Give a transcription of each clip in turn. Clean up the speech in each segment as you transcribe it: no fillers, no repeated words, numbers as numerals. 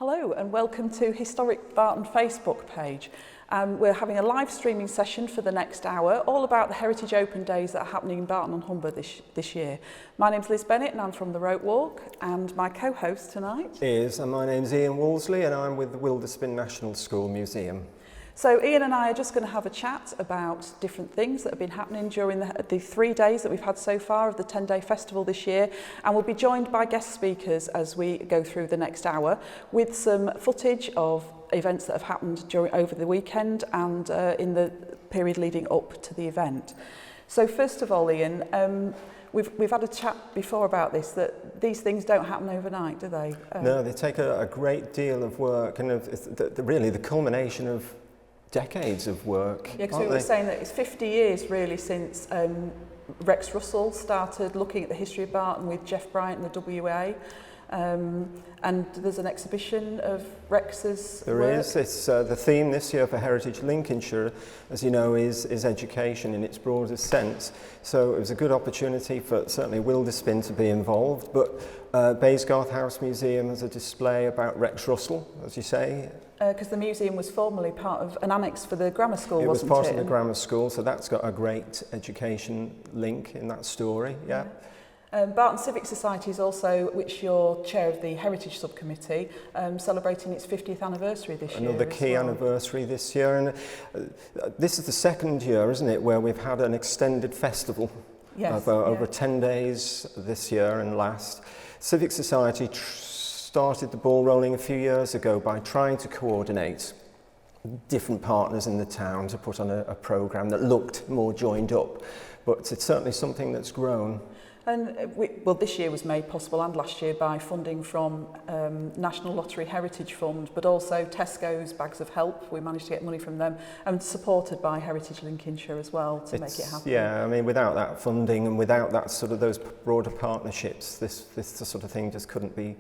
Hello and welcome to Historic Barton Facebook page. We're having a live streaming session for the next hour, all about the Heritage Open Days that are happening in Barton on Humber this year. My name's Liz Bennett and I'm from the Rope Walk, and my co-host tonight and my name's Ian Wolseley and I'm with the Wilderspin National School Museum. So Ian and I are just going to have a chat about different things that have been happening during the 3 days that we've had so far of the 10-day festival this year, and we'll be joined by guest speakers as we go through the next hour with some footage of events that have happened over the weekend and in the period leading up to the event. So first of all, Ian, we've had a chat before about this, that these things don't happen overnight, do they? No, they take a great deal of work, and really the culmination of decades of work. Yeah, because we were saying that it's 50 years really since Rex Russell started looking at the history of Barton with Jeff Bryant and the WA. And there's an exhibition of Rex's work. There is. It's the theme this year for Heritage Lincolnshire, as you know, is education in its broadest sense. So it was a good opportunity for certainly Wilderspin to be involved, but Baysgarth House Museum has a display about Rex Russell, as you say. Because the museum was formerly part of an annex for the grammar school, wasn't it? It was part of the grammar school, so that's got a great education link in that story, yeah. Barton Civic Society is also, which you're chair of the Heritage Subcommittee, celebrating its 50th anniversary this year. Another key anniversary this year, and this is the second year, isn't it, where we've had an extended festival of over 10 days this year and last. Civic Society started the ball rolling a few years ago by trying to coordinate different partners in the town to put on a programme that looked more joined up, but it's certainly something that's grown. And this year was made possible, and last year, by funding from National Lottery Heritage Fund, but also Tesco's Bags of Help. We managed to get money from them, and supported by Heritage Lincolnshire as well to make it happen. Yeah, I mean, without that funding and without that sort of those broader partnerships, this sort of thing just couldn't be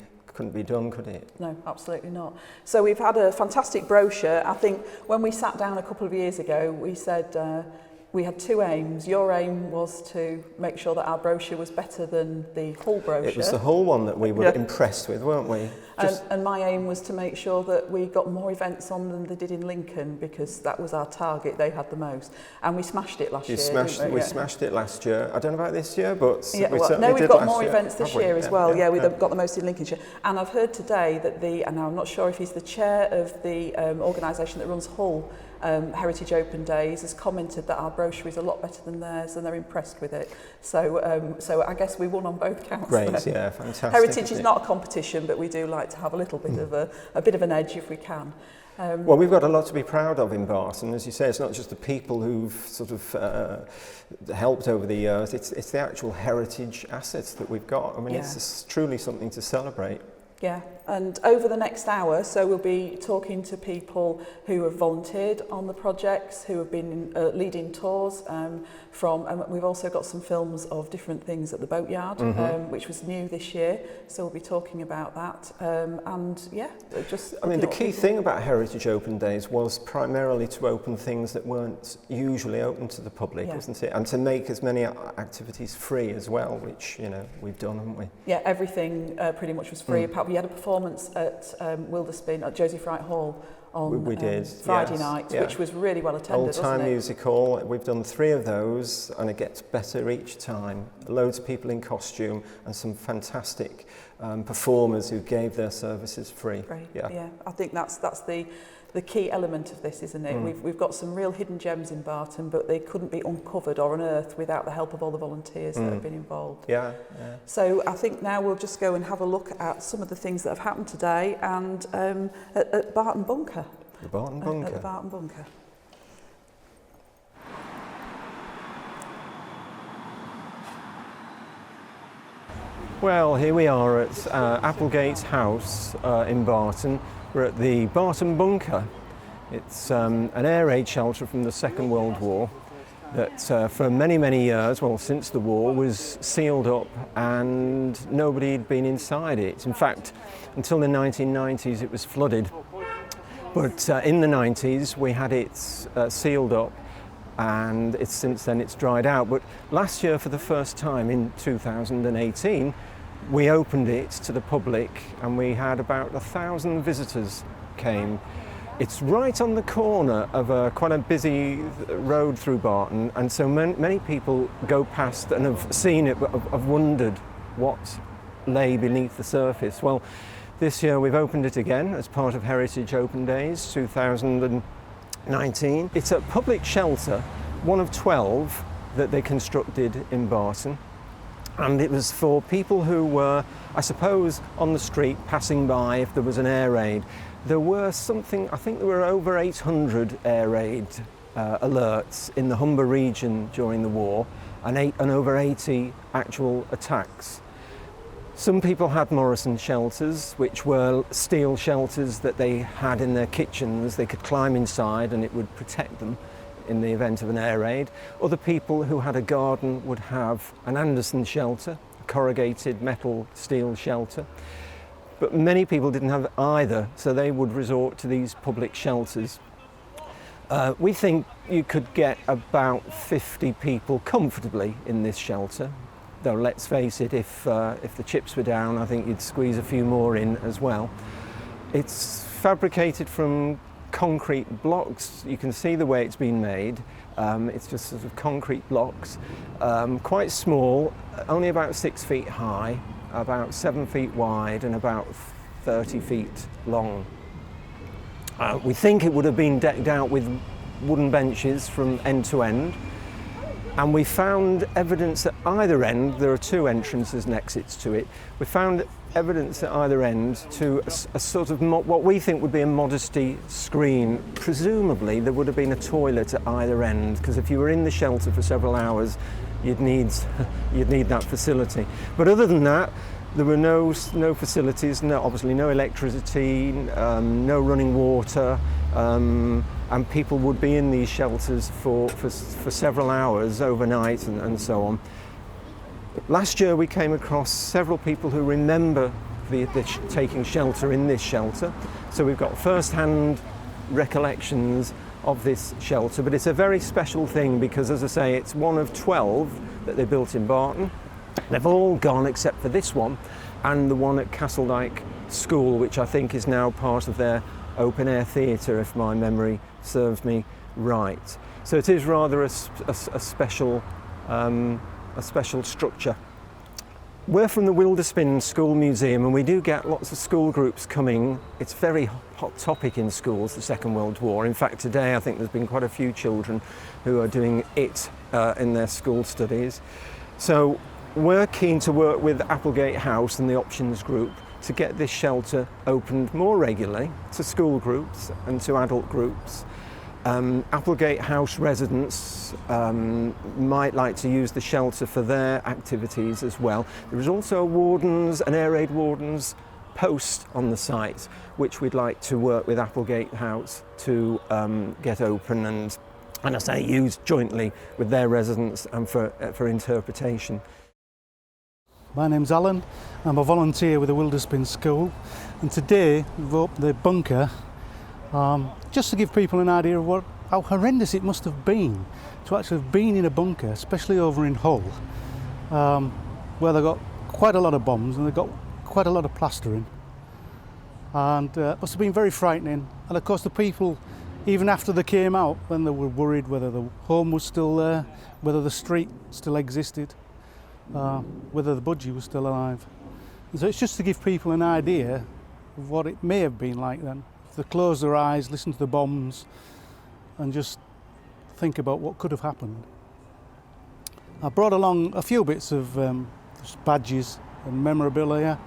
done, could it? No, absolutely not. So we've had a fantastic brochure. I think when we sat down a couple of years ago, we said we had two aims. Your aim was to make sure that our brochure was better than the Hull brochure. It was the Hull one that we were impressed with, weren't we? And my aim was to make sure that we got more events on than they did in Lincoln, because that was our target. They had the most. And we smashed it last year. We smashed it last year. I don't know about this year, but we've got more events this year as well. We've got the most in Lincolnshire. And I've heard today that and I'm not sure if he's the chair of the organisation that runs Hull Heritage Open Days, has commented that our brochure is a lot better than theirs, and they're impressed with it. So I guess we won on both counts. Great, yeah, fantastic. Heritage is not a competition, but we do like to have a little bit of a bit of an edge if we can. Well, we've got a lot to be proud of in Barton. As you say, it's not just the people who've sort of helped over the years, it's the actual heritage assets that we've got. I mean, it's truly something to celebrate. Yeah, and over the next hour, so we'll be talking to people who have volunteered on the projects, who have been leading tours and we've also got some films of different things at the boatyard, which was new this year, so we'll be talking about that. The key thing about Heritage Open Days was primarily to open things that weren't usually open to the public, wasn't it? And to make as many activities free as well, which, we've done, haven't we? Yeah, everything pretty much was free. Apart we had a performance at Wilderspin at Joseph Wright Hall on Friday night, which was really well attended. Old Time Music Hall. We've done 3 of those, and it gets better each time. Loads of people in costume and some fantastic performers who gave their services free. Yeah, I think that's the key element of this, isn't it? We've got some real hidden gems in Barton, but they couldn't be uncovered or unearthed without the help of all the volunteers that have been involved. Yeah. So I think now we'll just go and have a look at some of the things that have happened today and at Barton Bunker. The Barton Bunker. At the Barton Bunker. Well, here we are at Applegate House in Barton. We're at the Barton Bunker. It's an air raid shelter from the Second World War that for many, many years, since the war, was sealed up and nobody had been inside it. In fact, until the 1990s it was flooded. But in the 90s we had it sealed up, and since then it's dried out. But last year, for the first time in 2018, we opened it to the public and we had about 1,000 visitors came. It's right on the corner of quite a busy road through Barton, and so many people go past and have seen it but have wondered what lay beneath the surface. Well, this year we've opened it again as part of Heritage Open Days 2019. It's a public shelter, one of 12 that they constructed in Barton, and it was for people who were, I suppose, on the street passing by if there was an air raid. There were I think there were over 800 air raid alerts in the Humber region during the war, and over 80 actual attacks. Some people had Morrison shelters, which were steel shelters that they had in their kitchens. They could climb inside and it would protect them in the event of an air raid. Other people who had a garden would have an Anderson shelter, a corrugated metal steel shelter. But many people didn't have either, so they would resort to these public shelters. We think you could get about 50 people comfortably in this shelter. Though let's face it, if the chips were down, I think you'd squeeze a few more in as well. It's fabricated from concrete blocks. You can see the way it's been made. It's just sort of concrete blocks, quite small, only about 6 feet high, about 7 feet wide and about 30 feet long. We think it would have been decked out with wooden benches from end to end. And we found evidence at either end. There are two entrances and exits to it. We found evidence at either end to a sort of what we think would be a modesty screen. Presumably there would have been a toilet at either end, because if you were in the shelter for several hours, you'd need that facility. But other than that, there were no facilities, obviously no electricity, no running water. And people would be in these shelters for several hours overnight and so on. Last year we came across several people who remember taking shelter in this shelter. So we've got first-hand recollections of this shelter, but it's a very special thing because, as I say, it's one of 12 that they built in Barton. They've all gone except for this one and the one at Castledyke School, which I think is now part of their open-air theatre, if my memory serves me right. So it is rather a special structure. We're from the Wilderspin School Museum, and we do get lots of school groups coming. It's a very hot topic in schools, the Second World War. In fact, today I think there's been quite a few children who are doing it in their school studies. So we're keen to work with Applegate House and the Options Group to get this shelter opened more regularly to school groups and to adult groups. Applegate House residents might like to use the shelter for their activities as well. There is also an air raid wardens post on the site, which we'd like to work with Applegate House to get open and I say use jointly with their residents and for interpretation. My name's Alan, I'm a volunteer with the Wilderspin School, and today we've opened the bunker just to give people an idea of how horrendous it must have been to actually have been in a bunker, especially over in Hull, where they've got quite a lot of bombs and they've got quite a lot of plastering, and it must have been very frightening. And of course the people, even after they came out, when they were worried whether the home was still there, whether the street still existed, whether the budgie was still alive. And so it's just to give people an idea of what it may have been like then. If they close their eyes, listen to the bombs and just think about what could have happened. I brought along a few bits of badges and memorabilia.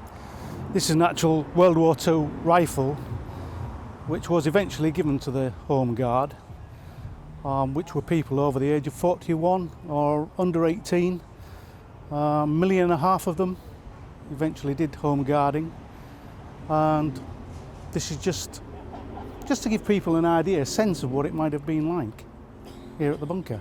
This is an actual World War II rifle which was eventually given to the Home Guard, which were people over the age of 41 or under 18. 1.5 million of them eventually did home guarding, and this is just to give people an idea, a sense of what it might have been like here at the bunker.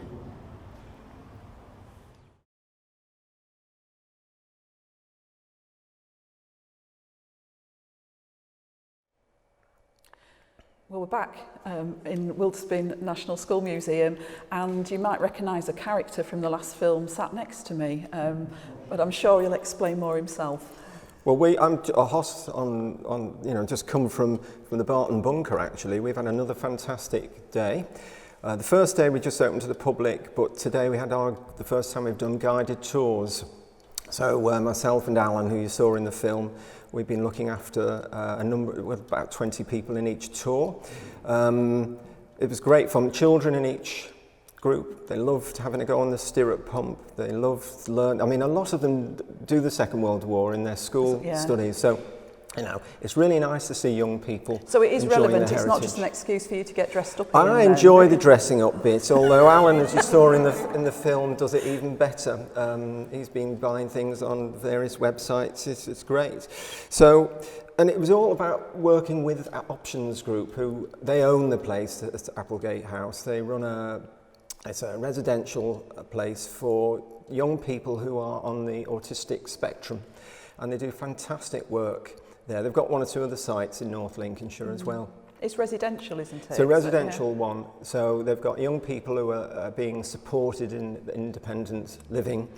Well, we're back in Wilderspin National School Museum, and you might recognise a character from the last film sat next to me, but I'm sure he'll explain more himself. Well, I'm a host on just come from the Barton bunker. Actually, we've had another fantastic day. The first day we just opened to the public, but today we had the first time we've done guided tours. So myself and Alan, who you saw in the film, we've been looking after with about 20 people in each tour. It was great fun. Children in each group, they loved having a go on the stirrup pump. They loved learn. I mean, a lot of them do the Second World War in their school studies. So, it's really nice to see young people. So it is enjoying relevant. the It's not heritage. just an excuse for you to get dressed up. I enjoy the dressing up bit, although Alan, as you saw in the film, does it even better. He's been buying things on various websites. It's great. So, and it was all about working with Options Group, who they own the place at Applegate House. They run it's a residential place for young people who are on the autistic spectrum, and they do fantastic work there. They've got one or two other sites in North Lincolnshire as well. It's residential, isn't it? It's a residential one, so they've got young people who are being supported in independent living.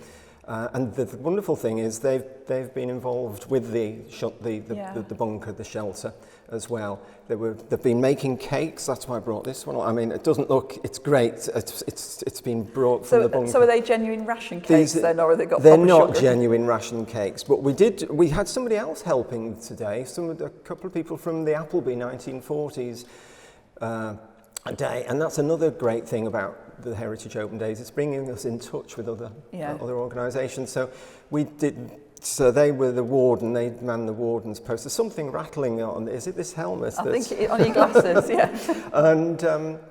And the wonderful thing is they've been involved with the bunker, the shelter, as well. They've been making cakes. That's why I brought this one. I mean, it doesn't look. It's great. It's been brought from the bunker. So are they genuine ration cakes then, or have they got? They're proper not sugar? genuine ration cakes, but we had somebody else helping today. A couple of people from the Appleby 1940s. A day, and that's another great thing about the Heritage Open Days. It's bringing us in touch with other organisations. So we did. So they were the warden. They manned the warden's post. There's something rattling on. Is it this helmet? I think on your glasses. Yeah. And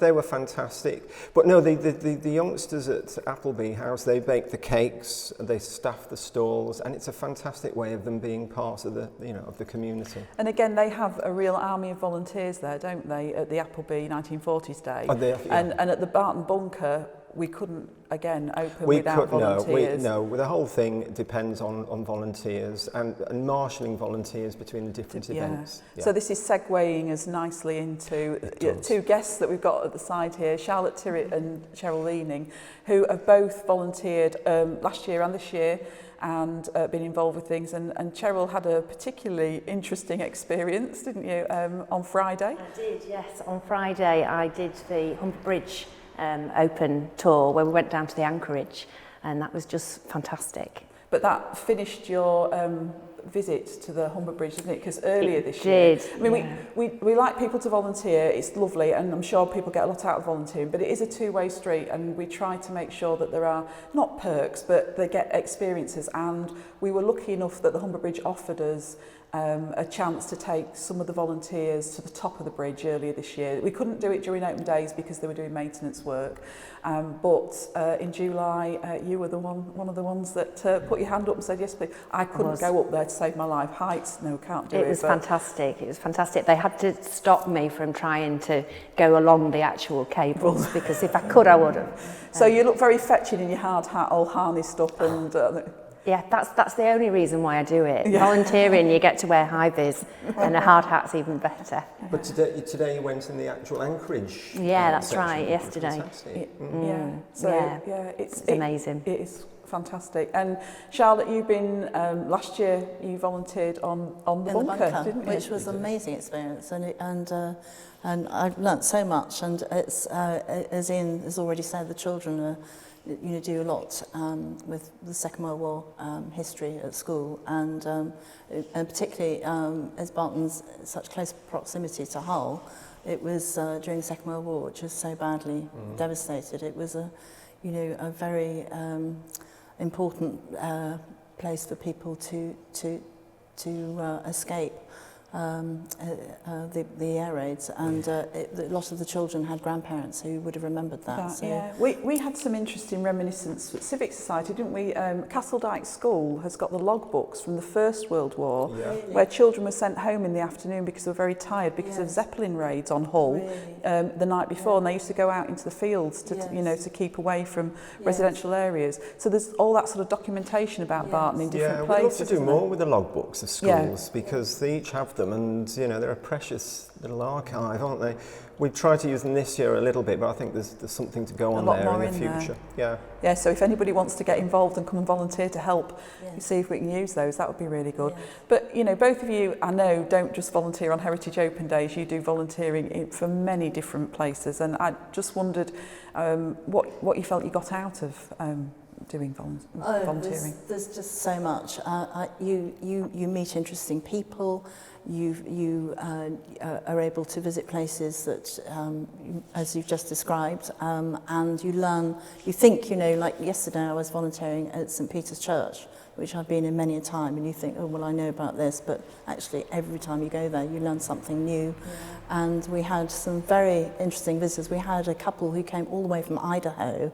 they were fantastic. But no, the youngsters at Appleby House, they bake the cakes, they staff the stalls, and it's a fantastic way of them being part of the community. And again, they have a real army of volunteers there, don't they? At the Appleby 1940s Day, and at the Barton bunker, we couldn't again open without volunteers. The whole thing depends on volunteers and marshalling volunteers between the different events. Yeah. So this is segueing us nicely into two guests that we've got at the side here, Charlotte Tyrwhitt and Cheryl Leaning, who have both volunteered last year and this year and been involved with things. And Cheryl had a particularly interesting experience, didn't you, on Friday? I did, yes. On Friday I did the Humber Bridge open tour where we went down to the anchorage, and that was just fantastic. But that finished your visit to the Humber Bridge, didn't it? Because earlier this year. I mean, we like people to volunteer. It's lovely, and I'm sure people get a lot out of volunteering, but it is a two-way street, and we try to make sure that there are not perks, but they get experiences. And we were lucky enough that the Humber Bridge offered us a chance to take some of the volunteers to the top of the bridge earlier this year. We couldn't do it during open days because they were doing maintenance work, but in July you were one of the ones that put your hand up and said yes please. I couldn't go up there to save my life. Heights, no, can't do it. It was fantastic. It was fantastic. They had to stop me from trying to go along the actual cables because if I could I would have. So you look very fetching in your hard hat, all harnessed up and... Yeah, that's the only reason why I do it. Yeah. Volunteering, you get to wear high vis, and a hard hat's even better. But today you went in the actual anchorage. Yeah, that's right. Yesterday. It's amazing. It is fantastic. And Charlotte, you've been last year. You volunteered on the bunker, didn't you? Which was an amazing experience, and I've learnt so much. And it's as Ian has already said, the children are. Do a lot with the Second World War history at school, and particularly as Barton's such close proximity to Hull, it was during the Second World War, which was so badly devastated. It was a very important place for people to escape the air raids, and a lot of the children had grandparents who would have remembered that. Yeah, we had some interesting reminiscence at Civic Society, didn't we? Castledyke School has got the logbooks from the First World War, where children were sent home in the afternoon because they were very tired because of Zeppelin raids on Hull the night before, and they used to go out into the fields to to keep away from residential areas. So there's all that sort of documentation about Barton in different places. We'd love to do more with the logbooks of schools because they each have them. them, and you know, they're a precious little archive, aren't they? We've tried to use them this year a little bit, but I think there's something to go on there in the future. Yeah. Yeah. So if anybody wants to get involved and come and volunteer to help, see if we can use those, that would be really good. Yeah. But you know, both of you, I know, don't just volunteer on Heritage Open Days. You do volunteering for many different places, and I just wondered what you felt you got out of doing volunteering. There's just so much. You meet interesting people. You are able to visit places that, as you've just described, and you learn. You think, you know, like yesterday I was volunteering at St Peter's Church, which I've been in many a time, and you think, oh well, I know about this, but actually every time you go there, you learn something new. Yeah. And we had some very interesting visitors. We had a couple who came all the way from Idaho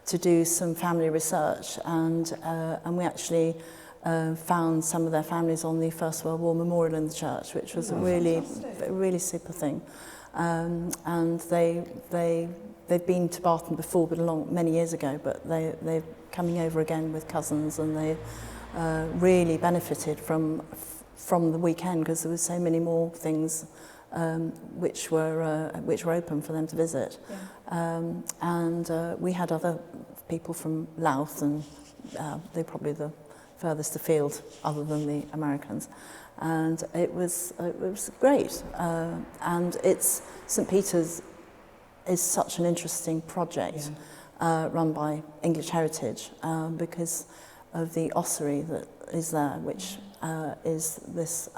to do some family research, and we actually found some of their families on the First World War memorial in the church, which was a really super thing. And they've been to Barton before, but many years ago. But they're coming over again with cousins, and they really benefited from the weekend, because there were so many more things which were open for them to visit. Yeah. And we had other people from Louth, and they're probably the furthest afield other than the Americans, and it was great. And it's St Peter's is such an interesting project, run by English Heritage, because of the ossuary that is there, which is this.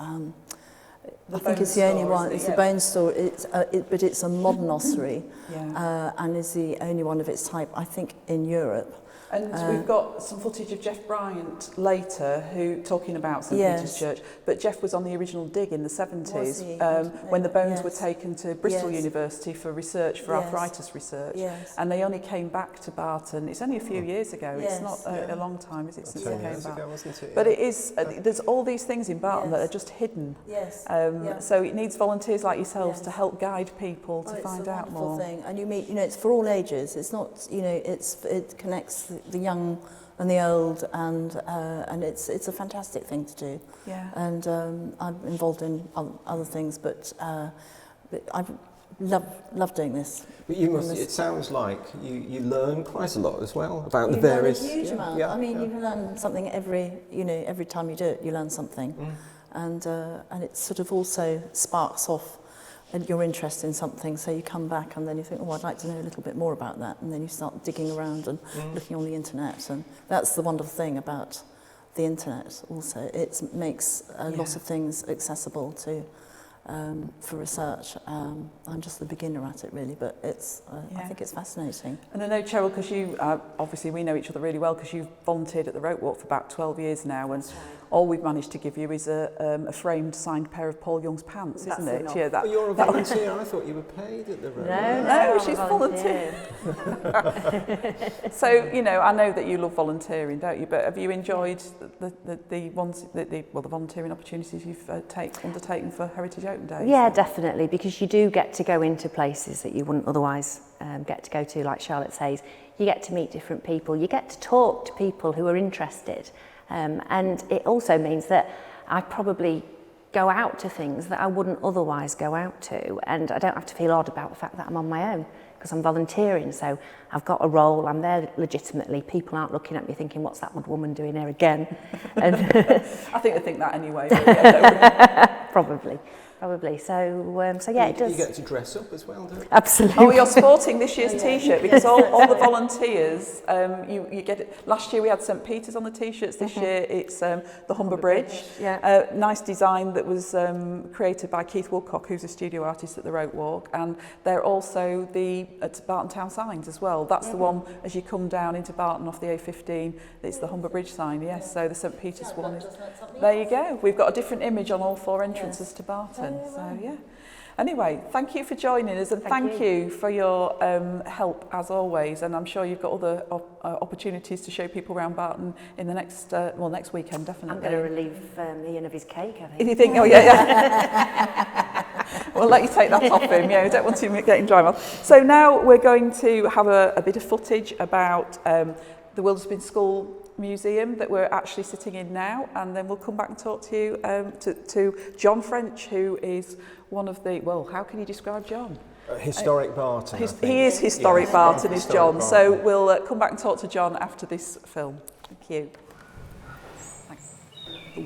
I think it's the only one. It's the bone store. But it's a modern ossuary, and is the only one of its type, I think, in Europe. And we've got some footage of Jeff Bryant later, who talking about St Peter's Church. But Jeff was on the original dig in the 70s, when the bones were taken to Bristol University for research, for arthritis research. Yes. And they only came back to Barton. It's only a few years ago. Yes. It's not a long time, is it, since they came back? Wasn't it? But it is. There's all these things in Barton that are just hidden. Yes. So it needs volunteers like yourselves to help guide people to find out more. Thing. And you meet, you know, it's for all ages. It's not, you know, it connects the young and the old, and it's a fantastic thing to do. Yeah. And I'm involved in other things, but I love doing this. But you must. It sounds like you learn quite a lot as well about the various. You learn a huge amount. I mean, you learn something every time you do it. You learn something, and it sort of also sparks off your interest in something, so you come back and then you think, oh, I'd like to know a little bit more about that, and then you start digging around and looking on the internet, and that's the wonderful thing about the internet also. It makes a lot of things accessible to for research. I'm just the beginner at it really, but it's I think it's fascinating. And I know, Cheryl, because you obviously we know each other really well, because you've volunteered at the Rope Walk for about 12 years now, and all we've managed to give you is a framed signed pair of Paul Young's pants, isn't it? Yeah, well, you're a volunteer. I thought you were paid at the Rope Walk. No, she's volunteer. So, you know, I know that you love volunteering, don't you? But have you enjoyed the volunteering opportunities you've undertaken for Heritage Open Days? Yeah, definitely, because you do get to go into places that you wouldn't otherwise get to go to, like Charlotte says. You get to meet different people. You get to talk to people who are interested. And it also means that I probably go out to things that I wouldn't otherwise go out to, and I don't have to feel odd about the fact that I'm on my own, because I'm volunteering, so I've got a role, I'm there legitimately, people aren't looking at me thinking, what's that woman doing here again? And I think they think that anyway. Probably. So yeah, it does. You get to dress up as well, don't you? Absolutely. Oh, you're sporting this year's T-shirt, because all the volunteers, you get it. Last year we had St Peter's on the T-shirts. This year it's the Humber Bridge. Yeah. Nice design that was created by Keith Woodcock, who's a studio artist at the Rope Walk, and they're also at Barton Town signs as well. That's the one as you come down into Barton off the A15. It's the Humber Bridge sign. Yes. So the St Peter's one is. There you go. We've got a different image on all 4 entrances to Barton. So yeah. Anyway, thank you for joining us, and thank you for your help as always. And I'm sure you've got other opportunities to show people around Barton in the next next weekend, definitely. I'm going to relieve Ian of his cake, I think. If you think, oh yeah. We'll let you take that off him. Yeah, we don't want to get him dry mouth. So now we're going to have a bit of footage about the Wilderspin School museum that we're actually sitting in now, and then we'll come back and talk to you to John French, who is one of the, well, how can you describe John? Historic Barton. He is historic Barton, is Historic John. Barton. So we'll come back and talk to John after this film. Thank you.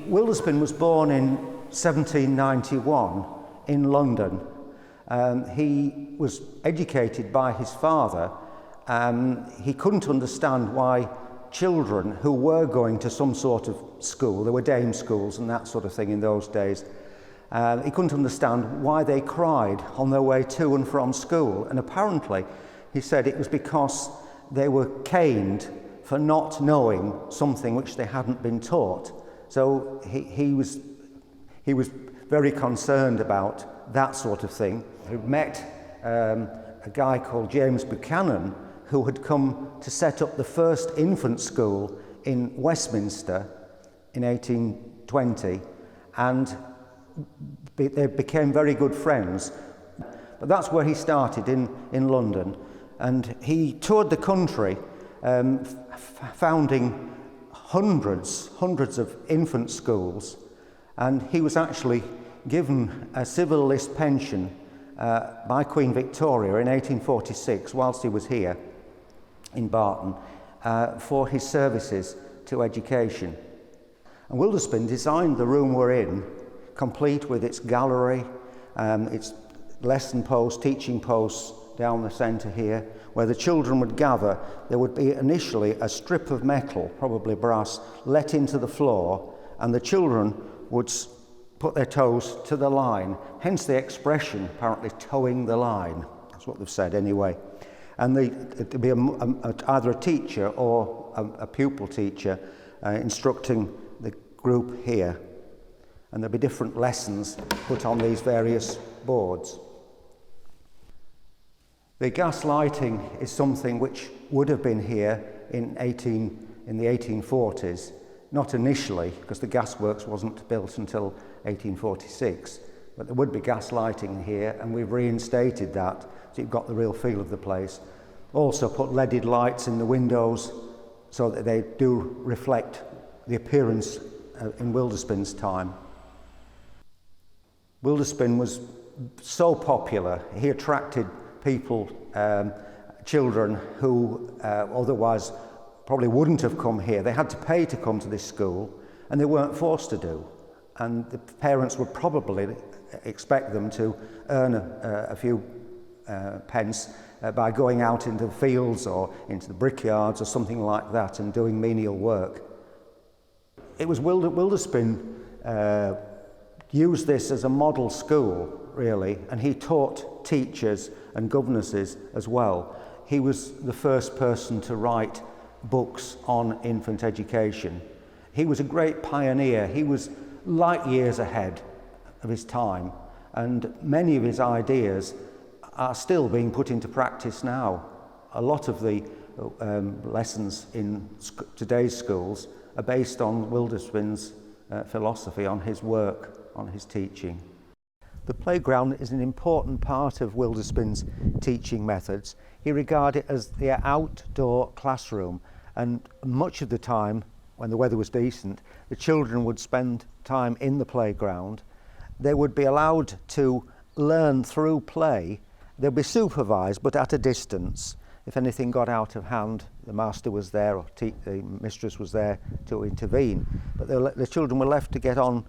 Wilderspin was born in 1791 in London. He was educated by his father. He couldn't understand why children who were going to some sort of school, there were dame schools and that sort of thing in those days, he couldn't understand why they cried on their way to and from school. And apparently, he said it was because they were caned for not knowing something which they hadn't been taught. So he was very concerned about that sort of thing. He met a guy called James Buchanan, who had come to set up the first infant school in Westminster in 1820, and they became very good friends. But that's where he started, in London, and he toured the country, founding hundreds of infant schools, and he was actually given a civil list pension by Queen Victoria in 1846 whilst he was here in Barton for his services to education. And Wilderspin designed the room we're in, complete with its gallery, its lesson posts, teaching posts down the centre here, where the children would gather. There would be initially a strip of metal, probably brass, let into the floor, and the children would put their toes to the line, hence the expression, apparently, toeing the line. That's what they've said anyway. And it'd be either a teacher or a pupil teacher instructing the group here. And there'd be different lessons put on these various boards. The gas lighting is something which would have been here in the 1840s, not initially, because the gasworks wasn't built until 1846, but there would be gas lighting here, and we've reinstated that, so you've got the real feel of the place. Also put leaded lights in the windows so that they do reflect the appearance in Wilderspin's time. Wilderspin was so popular, he attracted people, children who otherwise probably wouldn't have come here. They had to pay to come to this school, and they weren't forced to do. And the parents would probably expect them to earn a few pence by going out into the fields or into the brickyards or something like that and doing menial work. It was Wilderspin used this as a model school, really, and he taught teachers and governesses as well. He was the first person to write books on infant education. He was a great pioneer. He was light years ahead of his time, and many of his ideas are still being put into practice now. A lot of the lessons in today's schools are based on Wilderspin's philosophy, on his work, on his teaching. The playground is an important part of Wilderspin's teaching methods. He regarded it as the outdoor classroom, and much of the time, when the weather was decent, the children would spend time in the playground. They would be allowed to learn through play. They'd be supervised, but at a distance. If anything got out of hand, the master was there, or the mistress was there to intervene. But the children were left to get on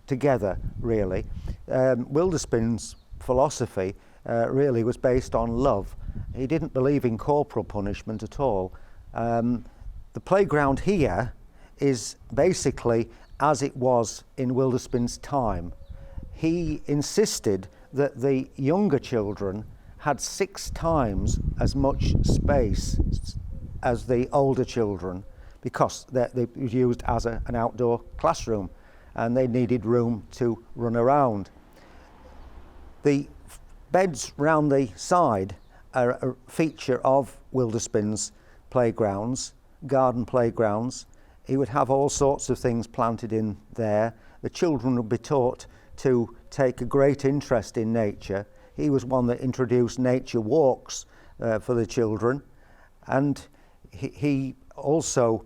together, really. Wilderspin's philosophy really was based on love. He didn't believe in corporal punishment at all. The playground here is basically as it was in Wilderspin's time. He insisted that the younger children had 6 times as much space as the older children, because they was used as an outdoor classroom and they needed room to run around. The beds round the side are a feature of Wilderspin's playgrounds, garden playgrounds. He would have all sorts of things planted in there. The children would be taught to take a great interest in nature. He was one that introduced nature walks for the children, and he also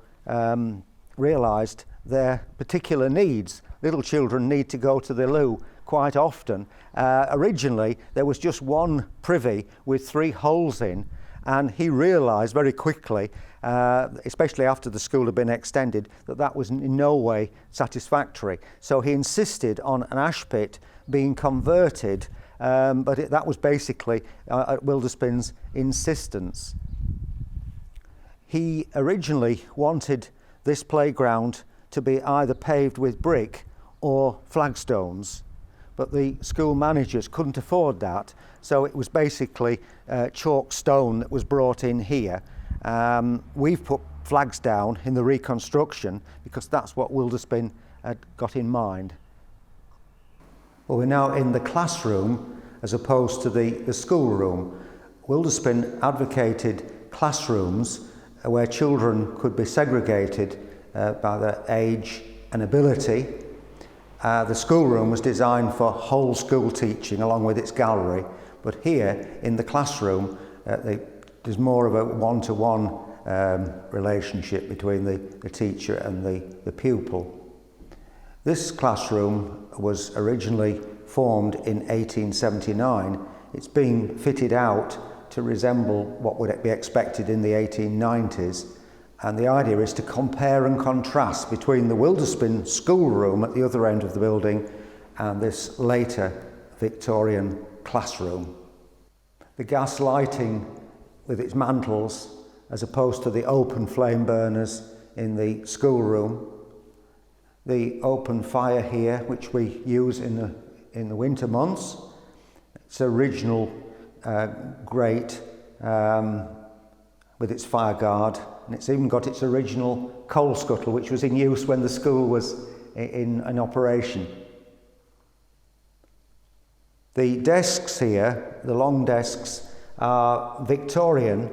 realised their particular needs. Little children need to go to the loo quite often. Originally there was just one privy with 3 holes in, and he realised very quickly, especially after the school had been extended, that that was in no way satisfactory. So he insisted on an ash pit being converted, but that was basically at Wilderspin's insistence. He originally wanted this playground to be either paved with brick or flagstones, but the school managers couldn't afford that, so it was basically chalk stone that was brought in here. We've put flags down in the reconstruction because that's what Wilderspin had got in mind. Well, we're now in the classroom as opposed to the schoolroom. Wilderspin advocated classrooms where children could be segregated by their age and ability. The schoolroom was designed for whole school teaching along with its gallery, but here in the classroom there's more of a one-to-one relationship between the teacher and the pupil. This classroom was originally formed in 1879. It's been fitted out to resemble what would be expected in the 1890s, and the idea is to compare and contrast between the Wilderspin schoolroom at the other end of the building and this later Victorian classroom. The gas lighting with its mantles, as opposed to the open flame burners in the schoolroom, the open fire here, which we use in the winter months. It's original grate with its fire guard, and it's even got its original coal scuttle, which was in use when the school was in operation. The desks here, the long desks, are Victorian,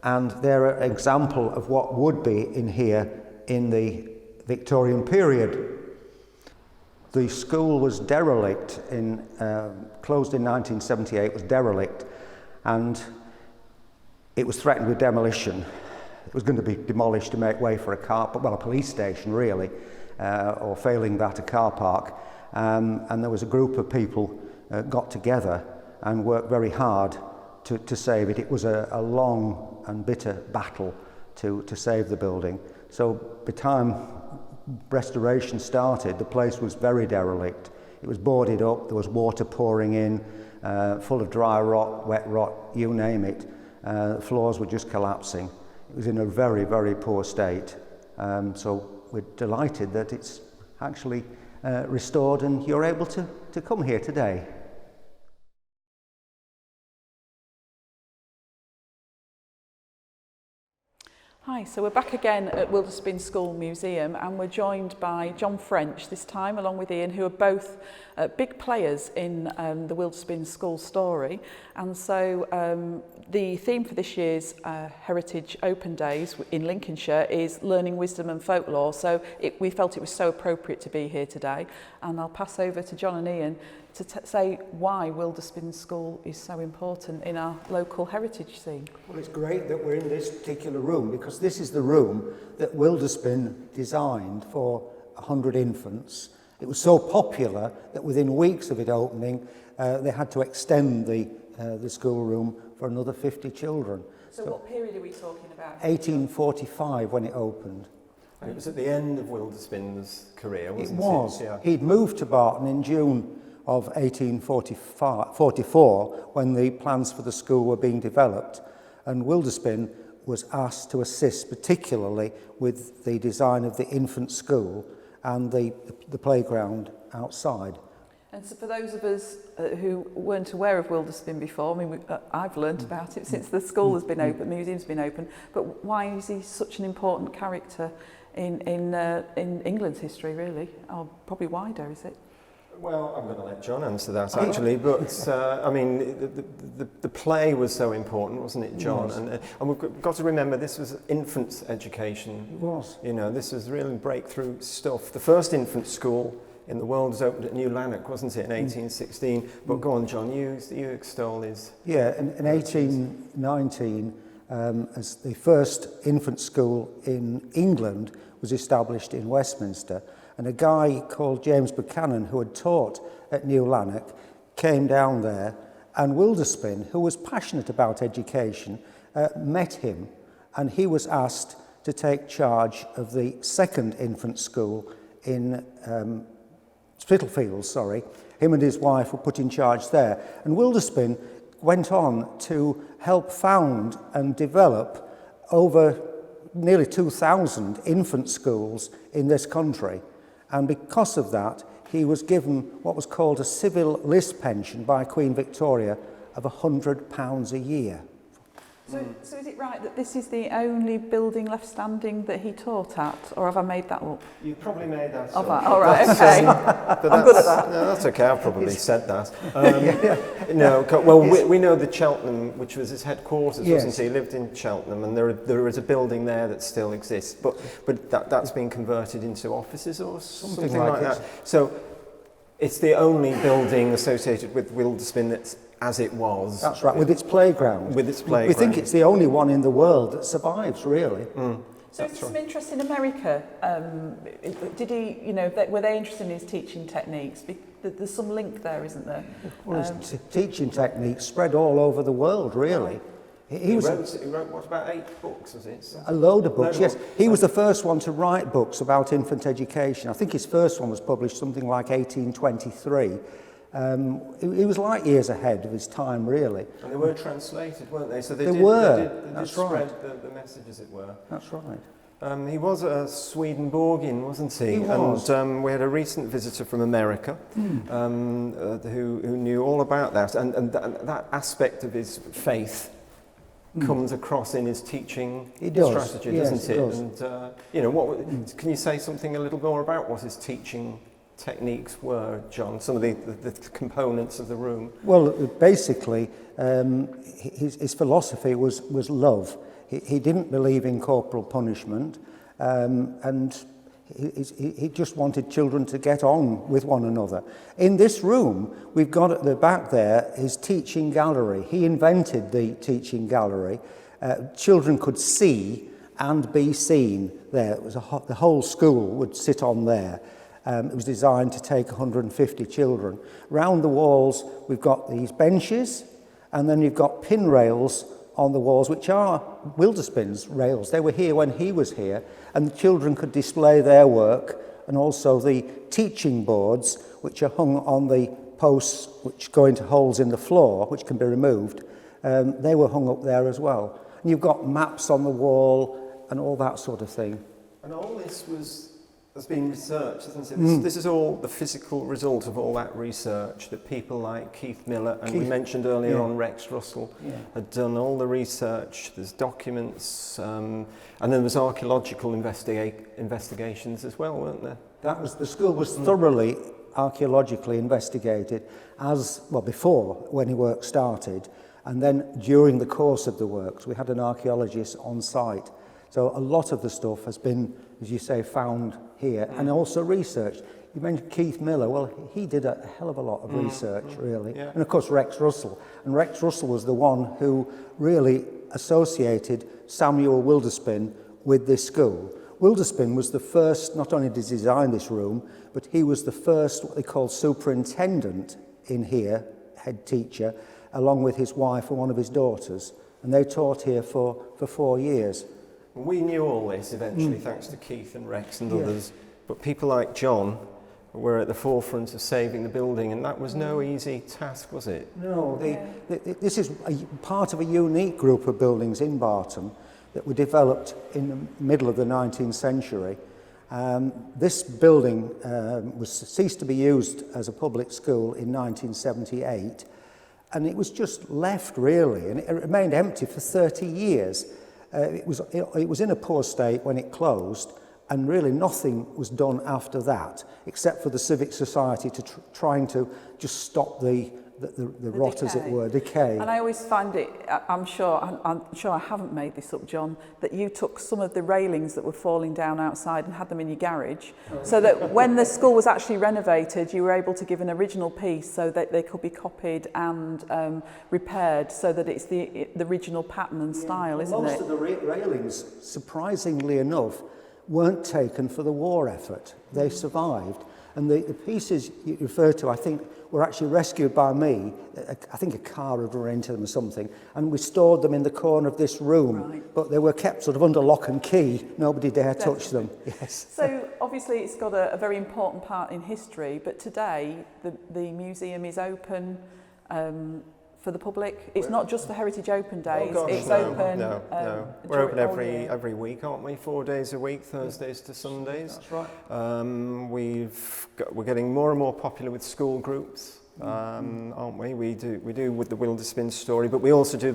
and they're an example of what would be in here in the Victorian period. The school was derelict, closed in 1978, was derelict, and it was threatened with demolition. It was going to be demolished to make way for a police station really, or failing that, a car park. And there was a group of people got together and worked very hard to save it. It was a long and bitter battle to save the building. So by the time restoration started, the place was very derelict. It was boarded up, there was water pouring in, full of dry rot, wet rot, you name it. The floors were just collapsing. It was in a very, very poor state. So we're delighted that it's actually restored and you're able to come here today. Hi, so we're back again at Wilderspin School Museum, and we're joined by John French this time, along with Ian, who are both big players in the Wilderspin School story. And so the theme for this year's Heritage Open Days in Lincolnshire is Learning Wisdom and Folklore. So we felt it was so appropriate to be here today. And I'll pass over to John and Ian to say why Wilderspin School is so important in our local heritage scene. Well, it's great that we're in this particular room, because this is the room that Wilderspin designed for 100 infants. It was so popular that within weeks of it opening, they had to extend the schoolroom for another 50 children. So what period are we talking about? 1845 when it opened. And it was at the end of Wilderspin's career, wasn't it? It was. Yeah. He'd moved to Barton in June of 1844 when the plans for the school were being developed, and Wilderspin was asked to assist particularly with the design of the infant school and the playground outside. And so for those of us who weren't aware of Wilderspin before, I mean, I've learnt about it since the school has been open, the museum's been open, but why is he such an important character in England's history, really? Or probably wider, is it? Well, I'm going to let John answer that actually, but I mean, the play was so important, wasn't it, John? And we've got to remember this was infant education. It was. You know, this was really breakthrough stuff. The first infant school in the world was opened at New Lanark, wasn't it, in 1816? But go on, John, you extol his... Yeah, in 1819, as the first infant school in England was established in Westminster. And a guy called James Buchanan, who had taught at New Lanark, came down there, and Wilderspin, who was passionate about education, met him, and he was asked to take charge of the second infant school in Spitalfields, Him and his wife were put in charge there. And Wilderspin went on to help found and develop over nearly 2,000 infant schools in this country. And because of that, he was given what was called a civil list pension by Queen Victoria of £100 a year. So is it right that this is the only building left standing that he taught at, or have I made that up? You probably made that Have up. I? All right, okay. I'm good at that. No, that's okay. I've probably said that. We know that Cheltenham, which was his headquarters, wasn't he? He lived in Cheltenham, and there is a building there that still exists, but that's been converted into offices or something like that. So it's the only building associated with Wilderspin that's as it was. That's right, with its playground. With its playground. We think it's the only one in the world that survives, really. So is there some interest in America? Did he, were they interested in his teaching techniques? There's some link there, isn't there? Well, his teaching techniques spread all over the world, really. He wrote, what, about 8 books, was it? A load of books, yes. He was the first one to write books about infant education. I think his first one was published something like 1823. He was light years ahead of his time, really. And they were translated, weren't they? So they did spread the message, as it were. That's right. He was a Swedenborgian, wasn't he? He was. And we had a recent visitor from America who knew all about that. And that aspect of his faith comes across in his teaching strategy, doesn't it? And, can you say something a little more about what his teaching techniques were, John? Some of the components of the room. Well, basically, his philosophy was love. He didn't believe in corporal punishment, and he just wanted children to get on with one another. In this room, we've got at the back there his teaching gallery. He invented the teaching gallery. Children could see and be seen there. It was the whole school would sit on there. It was designed to take 150 children. Round the walls, we've got these benches, and then you've got pin rails on the walls, which are Wilderspin's rails. They were here when he was here, and the children could display their work, and also the teaching boards, which are hung on the posts which go into holes in the floor, which can be removed. They were hung up there as well. And you've got maps on the wall and all that sort of thing. And all this has been researched, hasn't it? This is all the physical result of all that research that people like Keith Miller, and we mentioned earlier on Rex Russell, had done all the research. There's documents, and then there was archaeological investigations as well, weren't there? The school was thoroughly archaeologically investigated before, when the work started, and then during the course of the works. We had an archaeologist on site. So a lot of the stuff has been, as you say, found here, and also researched. You mentioned Keith Miller. Well, he did a hell of a lot of research, really. Yeah. And of course, Rex Russell. And Rex Russell was the one who really associated Samuel Wilderspin with this school. Wilderspin was the first, not only to design this room, but he was the first, what they call superintendent in here, head teacher, along with his wife and one of his daughters. And they taught here for 4 years. We knew all this eventually, thanks to Keith and Rex and others, but people like John were at the forefront of saving the building, and that was no easy task, was it? No, this is part of a unique group of buildings in Barton that were developed in the middle of the 19th century. This building ceased to be used as a public school in 1978, and it was just left, really, and it remained empty for 30 years. It was in a poor state when it closed, and really nothing was done after that, except for the Civic Society trying to just stop the the rot, as it were, decay. And I always find it, I'm sure I haven't made this up, John, that you took some of the railings that were falling down outside and had them in your garage, so that when the school was actually renovated, you were able to give an original piece so that they could be copied and repaired, so that it's the original pattern and style, isn't it? Most of the railings, surprisingly enough, weren't taken for the war effort. They survived. And the pieces you refer to, I think, were actually rescued by me. I think a car had run into them or something, and we stored them in the corner of this room. Right. But they were kept sort of under lock and key. Nobody dare touch them. Yes. So obviously it's got a very important part in history, but today the museum is open for the public. It's not just for Heritage Open Days. It's open. No. We're open all year. every week, aren't we? 4 days a week, Thursdays to Sundays. That's right. We're getting more and more popular with school groups, aren't we? We do with the Wilderspin story, but we also do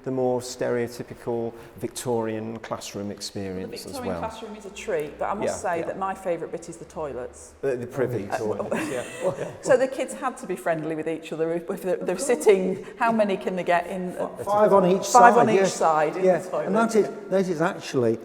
the more stereotypical Victorian classroom experience The as Victorian well. classroom is a treat, but I must say that my favourite bit is the toilets. The privy toilets, yeah. So the kids had to be friendly with each other if they're sitting. How many can they get in? 5 on each side. 5 on each yes. side in the toilet. And that is actually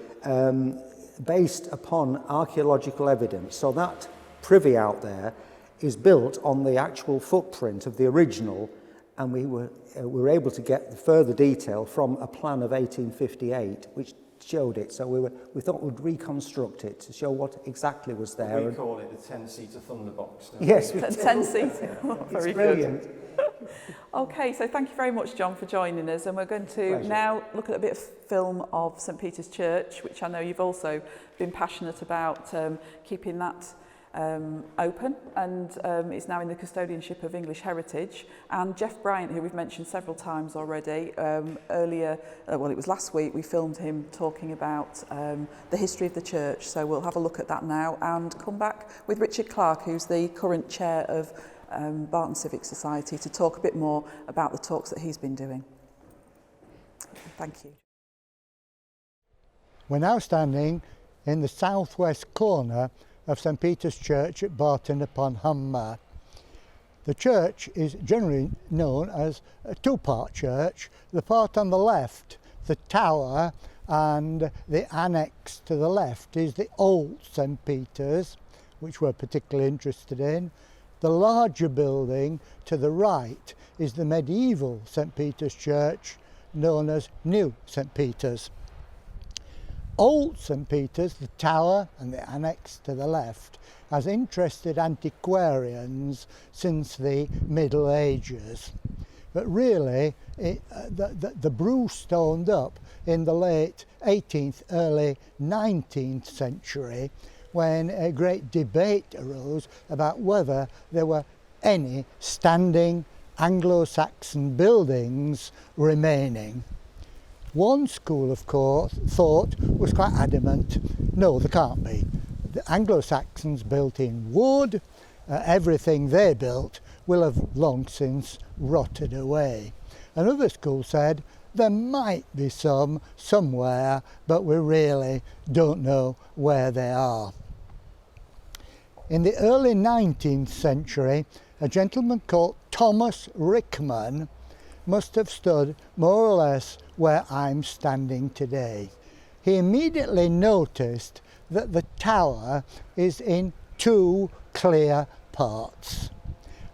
based upon archaeological evidence. So that privy out there is built on the actual footprint of the original, and we were able to get further detail from a plan of 1858, which showed it. So we thought we'd reconstruct it to show what exactly was there. We call it the 10-seater thunderbox. Yes, 10 seats. Very it's brilliant. good. Okay, so thank you very much, John, for joining us, and we're going to now look at a bit of film of St Peter's Church, which I know you've also been passionate about keeping that open, and is now in the custodianship of English Heritage. And Jeff Bryant, who we've mentioned several times already, earlier, it was last week, we filmed him talking about the history of the church. So we'll have a look at that now and come back with Richard Clark, who's the current chair of Barton Civic Society, to talk a bit more about the talks that he's been doing. Thank you. We're now standing in the southwest corner of St Peter's Church at Barton upon Humber. The church is generally known as a two-part church. The part on the left, the tower, and the annex to the left is the old St Peter's, which we're particularly interested in. The larger building to the right is the medieval St Peter's Church, known as New St Peter's. Old St Peter's, the tower and the annex to the left, has interested antiquarians since the Middle Ages. But really, the brew stoned up in the late 18th, early 19th century, when a great debate arose about whether there were any standing Anglo-Saxon buildings remaining. One school, of course, was quite adamant, no, there can't be. The Anglo-Saxons built in wood, everything they built will have long since rotted away. Another school said there might be some somewhere, but we really don't know where they are. In the early 19th century, a gentleman called Thomas Rickman must have stood more or less where I'm standing today. He immediately noticed that the tower is in two clear parts.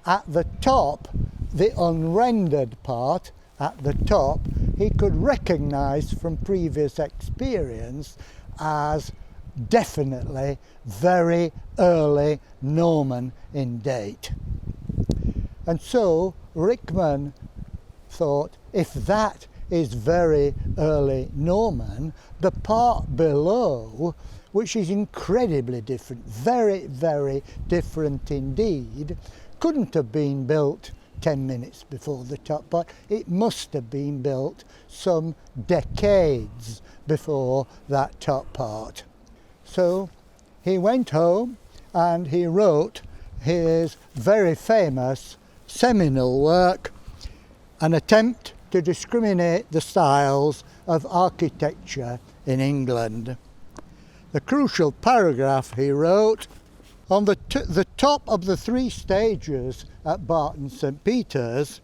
At the top, the unrendered part, at the top, he could recognise from previous experience as definitely very early Norman in date. And so Rickman thought, if that is very early Norman, the part below, which is incredibly different, very, very different indeed, couldn't have been built 10 minutes before the top part. It must have been built some decades before that top part. So he went home and he wrote his very famous seminal work, An Attempt to Discriminate the Styles of Architecture in England. The crucial paragraph he wrote On the top of the 3 stages at Barton St Peter's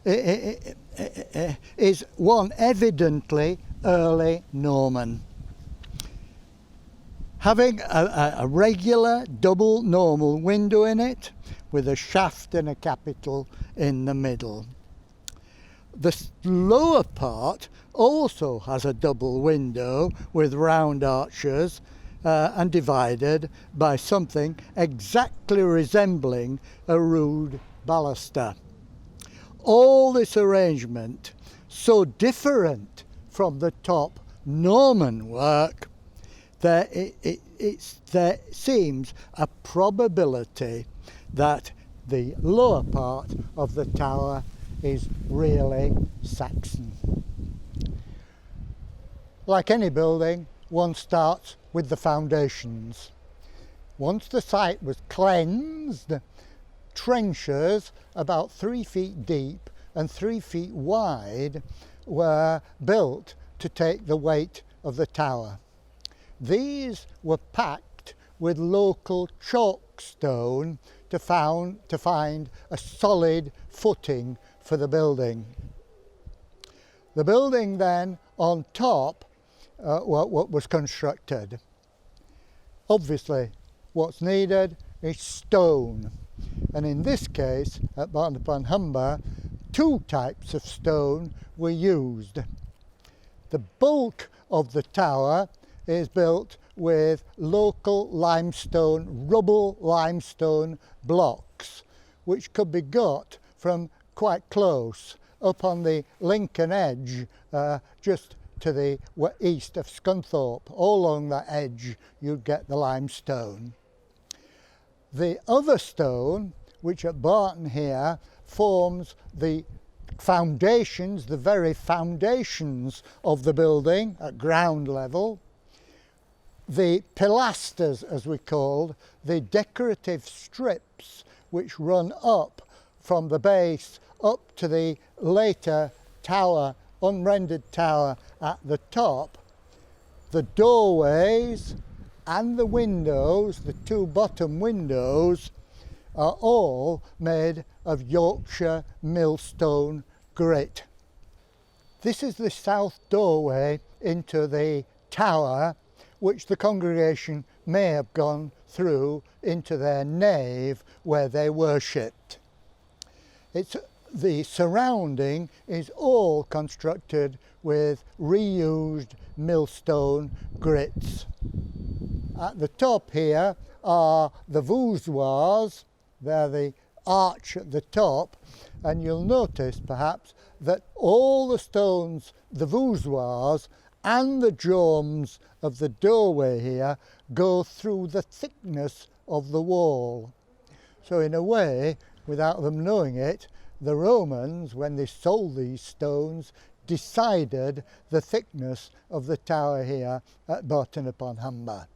is one evidently early Norman, having a regular double normal window in it with a shaft and a capital in the middle. The lower part also has a double window with round arches and divided by something exactly resembling a rood baluster. All this arrangement, so different from the top Norman work, there seems a probability that the lower part of the tower is really Saxon. Like any building, one starts with the foundations. Once the site was cleansed, trenches about 3 feet deep and 3 feet wide were built to take the weight of the tower. These were packed with local chalk stone to find a solid footing for the building. The building then on top what was constructed. Obviously what's needed is stone, and in this case at Barton upon Humber 2 types of stone were used. The bulk of the tower is built with local limestone, rubble limestone blocks, which could be got from quite close up on the Lincoln edge, just to the east of Scunthorpe. All along that edge you'd get the limestone. The other stone, which at Barton here forms the foundations, the very foundations of the building at ground level, the pilasters, as we called, the decorative strips which run up from the base up to the later tower, unrendered tower at the top. The doorways and the windows, the 2 bottom windows, are all made of Yorkshire millstone grit. This is the south doorway into the tower, which the congregation may have gone through into their nave where they worshipped. The surrounding is all constructed with reused millstone grits. At the top here are the voussoirs. They're the arch at the top, and you'll notice perhaps that all the stones, the voussoirs and the jorms of the doorway here go through the thickness of the wall. So in a way, without them knowing it, the Romans, when they sold these stones, decided the thickness of the tower here at Barton upon Humber.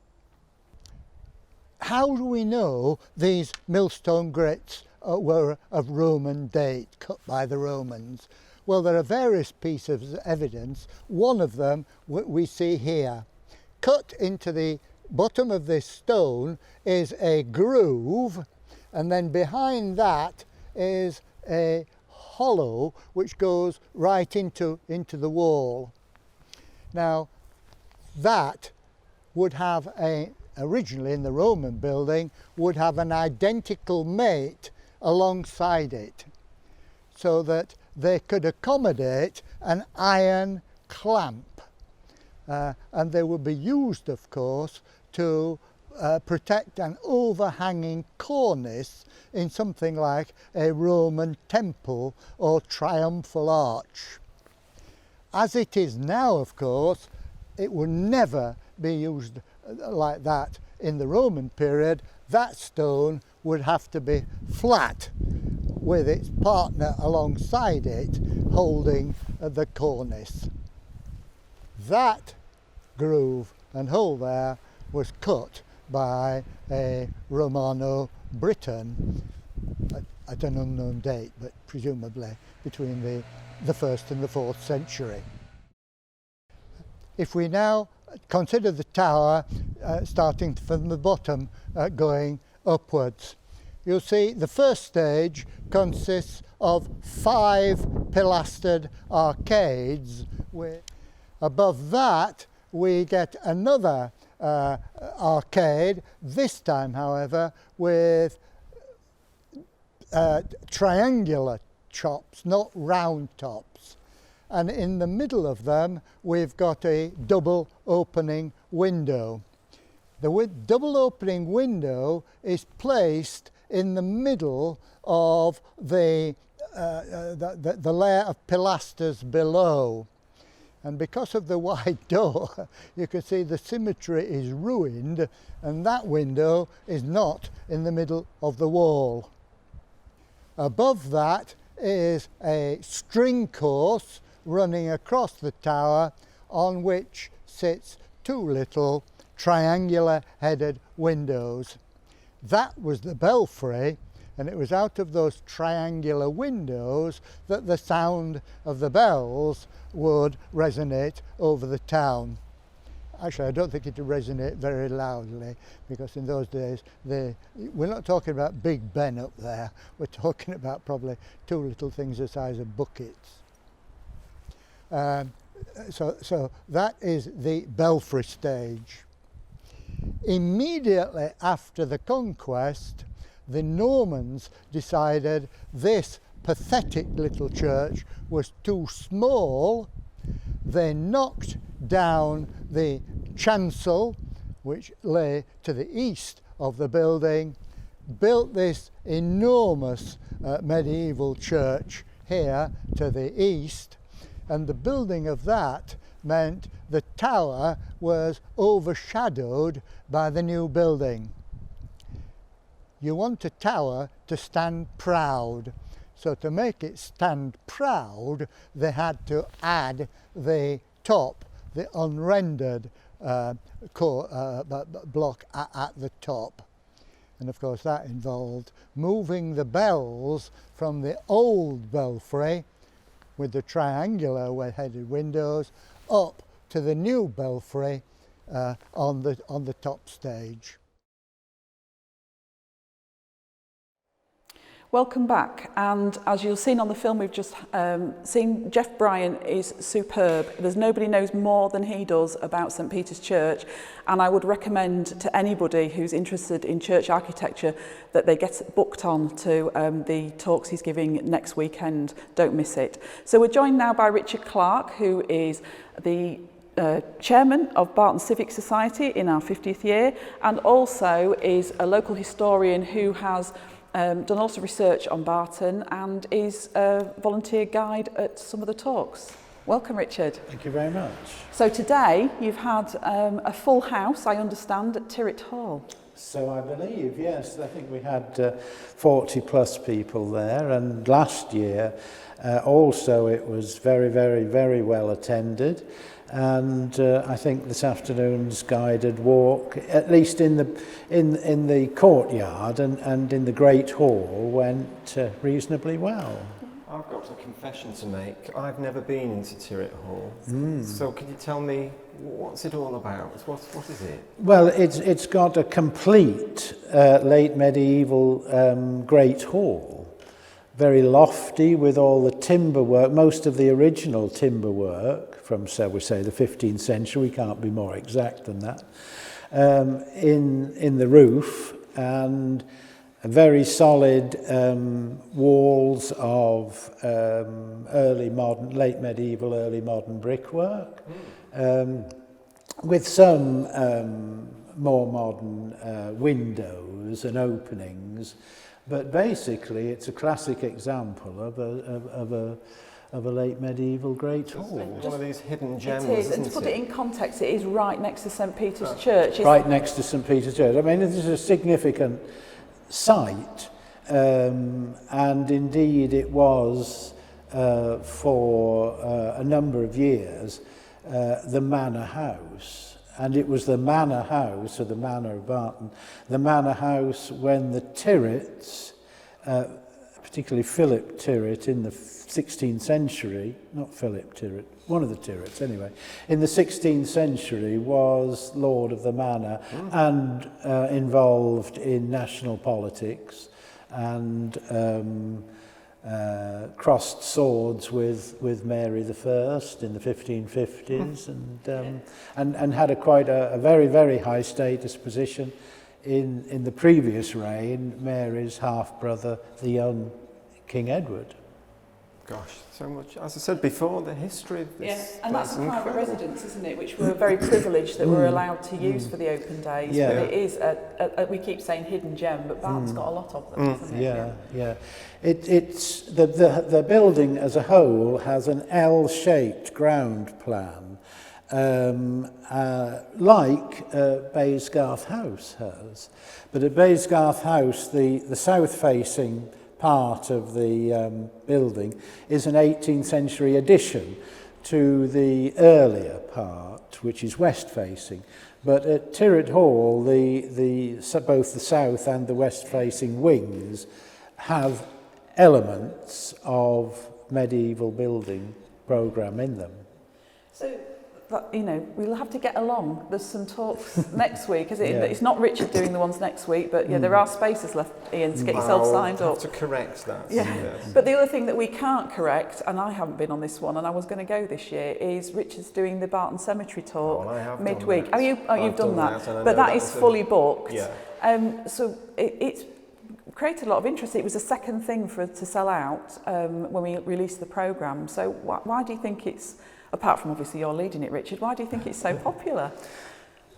How do we know these millstone grits were of Roman date, cut by the Romans? Well, there are various pieces of evidence. One of them we see here. Cut into the bottom of this stone is a groove, and then behind that is a hollow which goes right into the wall. Now, that would have originally in the Roman building, would have an identical mate alongside it, so that they could accommodate an iron clamp, and they would be used, of course, to protect an overhanging cornice in something like a Roman temple or triumphal arch. As it is now, of course, it would never be used like that in the Roman period. That stone would have to be flat with its partner alongside it holding the cornice. That groove and hole there was cut by a Romano Briton at an unknown date, but presumably between the 1st and the 4th century. If we now consider the tower starting from the bottom going upwards. You'll see the first stage consists of 5 pilastered arcades. Above that we get another arcade, this time however with triangular tops, not round tops. And in the middle of them we've got a double opening window. The double opening window is placed in the middle of the layer of pilasters below. And because of the wide door, you can see the symmetry is ruined, and that window is not in the middle of the wall. Above that is a string course running across the tower, on which sits 2 little triangular headed windows. That was the belfry, and it was out of those triangular windows that the sound of the bells would resonate over the town. Actually, I don't think it would resonate very loudly, because in those days we're not talking about Big Ben up there, we're talking about probably 2 little things the size of buckets. So that is the belfry stage. Immediately after the conquest, the Normans decided this pathetic little church was too small. They knocked down the chancel, which lay to the east of the building, built this enormous medieval church here to the east, and the building of that meant the tower was overshadowed by the new building. You want a tower to stand proud, so to make it stand proud they had to add the top, the unrendered block at the top. And of course that involved moving the bells from the old belfry with the triangular headed windows up to the new belfry on the top stage. Welcome back, and as you've seen on the film we've just seen, Jeff Bryan is superb. There's nobody knows more than he does about St Peter's Church, and I would recommend to anybody who's interested in church architecture that they get booked on to the talks he's giving next weekend. Don't miss it. So we're joined now by Richard Clark, who is the chairman of Barton Civic Society in our 50th year, and also is a local historian who has done lots of research on Barton and is a volunteer guide at some of the talks. Welcome, Richard. Thank you very much. So today you've had a full house, I understand, at Tirett Hall. So I believe, yes. I think we had 40 plus people there, and last year also it was very, very, very well attended. And I think this afternoon's guided walk, at least in the courtyard and in the Great Hall, went reasonably well. I've got a confession to make. I've never been into Tirett Hall. So can you tell me, what's it all about? What is it? Well, it's got a complete late medieval Great Hall. Very lofty, with all the timber work, most of the original timber work from, so we say, the 15th century, we can't be more exact than that, in the roof, and very solid walls of late medieval, early modern brickwork, with some more modern windows and openings. But basically, it's a classic example of a late medieval Great Hall. One of these hidden gems, It is, and to put it in context, it is right next to St Peter's Church. Right next to St Peter's Church. I mean, this is a significant site, and indeed it was for a number of years the manor house. And it was the manor house, or the manor of Barton, the manor house when the Tirretts particularly Philip Tyrwhitt in the 16th century, not Philip Tyrwhitt, one of the Tyrwhitts anyway, in the 16th century was lord of the manor and involved in national politics and crossed swords with Mary the First in the 1550s and had quite a very, very high status position in the previous reign, Mary's half-brother, the young King Edward. Gosh, so much. As I said before, the history of this. Yes, and that's a place is private incredible. residence, isn't it? Which we're very privileged that we're allowed to use for the open days. Yeah. But it is, we keep saying hidden gem, but Barton's got a lot of them, hasn't it? Yeah. It's the building as a whole has an L-shaped ground plan, like Baysgarth House has. But at Baysgarth House, the south-facing part of the building is an 18th century addition to the earlier part, which is west-facing. But at Tyrwhitt Hall, both the south and the west-facing wings have elements of medieval building programme in them. So, we'll have to get along. There's some talks next week, is it? Yeah. It's not Richard doing the ones next week, but there are spaces left, Ian, to get yourself signed up. I'll have to correct that. Yeah. Yes. But the other thing that we can't correct, and I haven't been on this one, and I was going to go this year, is Richard's doing the Barton Cemetery talk midweek. You've done that. But that is fully booked. Yeah. So it's created a lot of interest. It was the second thing for to sell out when we released the programme. So why do you think it's, apart from obviously you're leading it, Richard, why do you think it's so popular?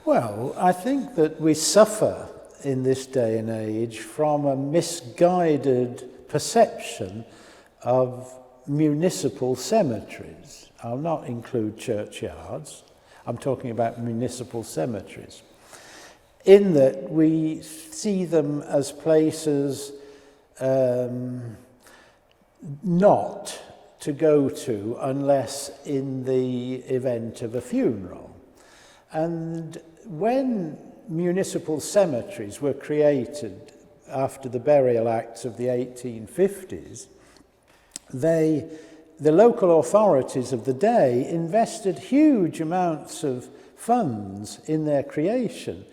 Well, I think that we suffer in this day and age from a misguided perception of municipal cemeteries. I'll not include churchyards. I'm talking about municipal cemeteries. In that we see them as places not to go to unless in the event of a funeral. And when municipal cemeteries were created after the Burial Acts of the 1850s, the local authorities of the day invested huge amounts of funds in their creation.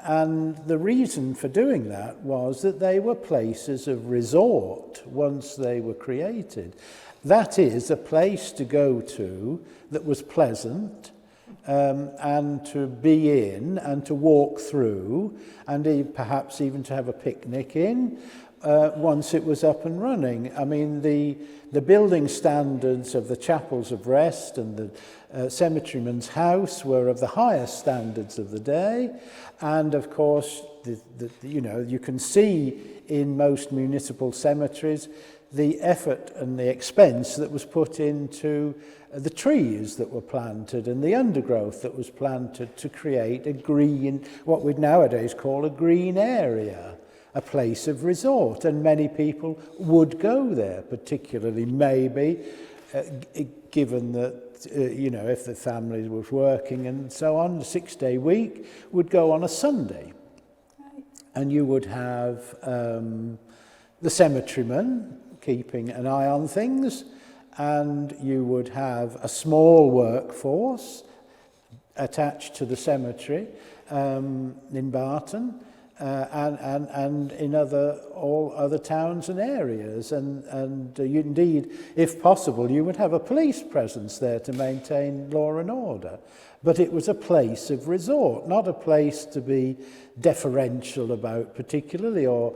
And the reason for doing that was that they were places of resort once they were created. That is, a place to go to that was pleasant and to be in and to walk through and perhaps even to have a picnic in once it was up and running. I mean, the building standards of the chapels of rest and the cemeteryman's house were of the highest standards of the day, and of course you can see in most municipal cemeteries the effort and the expense that was put into the trees that were planted and the undergrowth that was planted to create a green, what we'd nowadays call a green area, a place of resort, and many people would go there, particularly maybe given that if the family was working and so on, the 6-day week would go on a Sunday. Right. And you would have the cemeteryman keeping an eye on things, and you would have a small workforce attached to the cemetery in Barton, and in all other towns and areas, and indeed, if possible, you would have a police presence there to maintain law and order. But it was a place of resort, not a place to be deferential about particularly or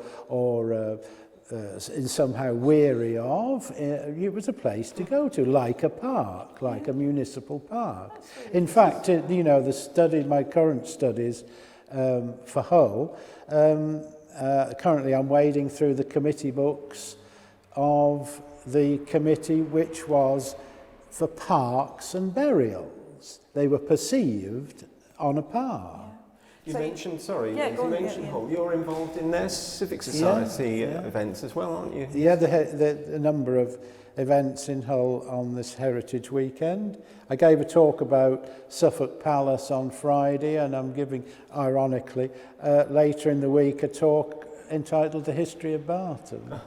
somehow weary of. It was a place to go to, like a park, like a municipal park. In fact, my current studies for Hull, currently I'm wading through the committee books of the committee which was for parks and burials. They were perceived on a par. You mentioned Hull. You're involved in their civic society events as well, aren't you? Yeah, the number of events in Hull on this Heritage Weekend. I gave a talk about Suffolk Palace on Friday, and I'm giving, ironically, later in the week a talk entitled The History of Barton.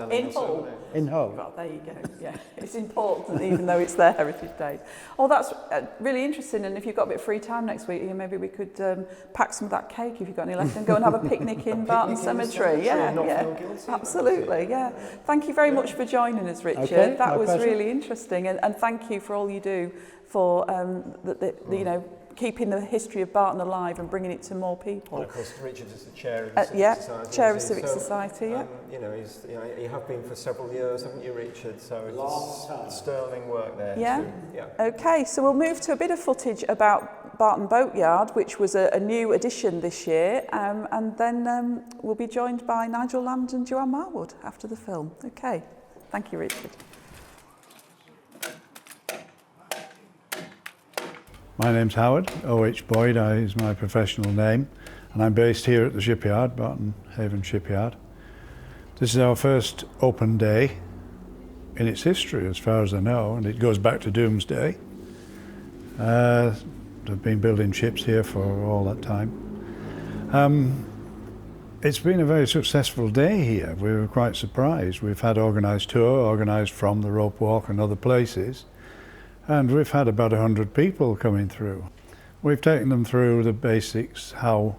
In Hull. In Hull. Well, there you go. Yeah, it's important, even though it's their Heritage Days. Oh, that's really interesting. And if you've got a bit of free time next week, maybe we could pack some of that cake if you've got any left and go and have a picnic in Barton Cemetery. Yeah, absolutely. Yeah. Thank you very much for joining us, Richard. Okay, that was pleasure. really interesting, and thank you for all you do for keeping the history of Barton alive and bringing it to more people. And of course, Richard is the chair of the Civic Society. Chair of Civic Society. Yeah. You have been for several years, haven't you, Richard? So it's sterling work there. Yeah. Okay, so we'll move to a bit of footage about Barton Boatyard, which was a new addition this year, and then we'll be joined by Nigel Land and Joanne Marwood after the film. Okay, thank you, Richard. My name's Howard, O.H. Boyd is my professional name, and I'm based here at the shipyard, Barton Haven Shipyard. This is our first open day in its history, as far as I know, and it goes back to Doomsday. They've been building ships here for all that time. It's been a very successful day here. We were quite surprised. We've had organised tour, organised from the rope walk and other places. And we've had about 100 people coming through. We've taken them through the basics, how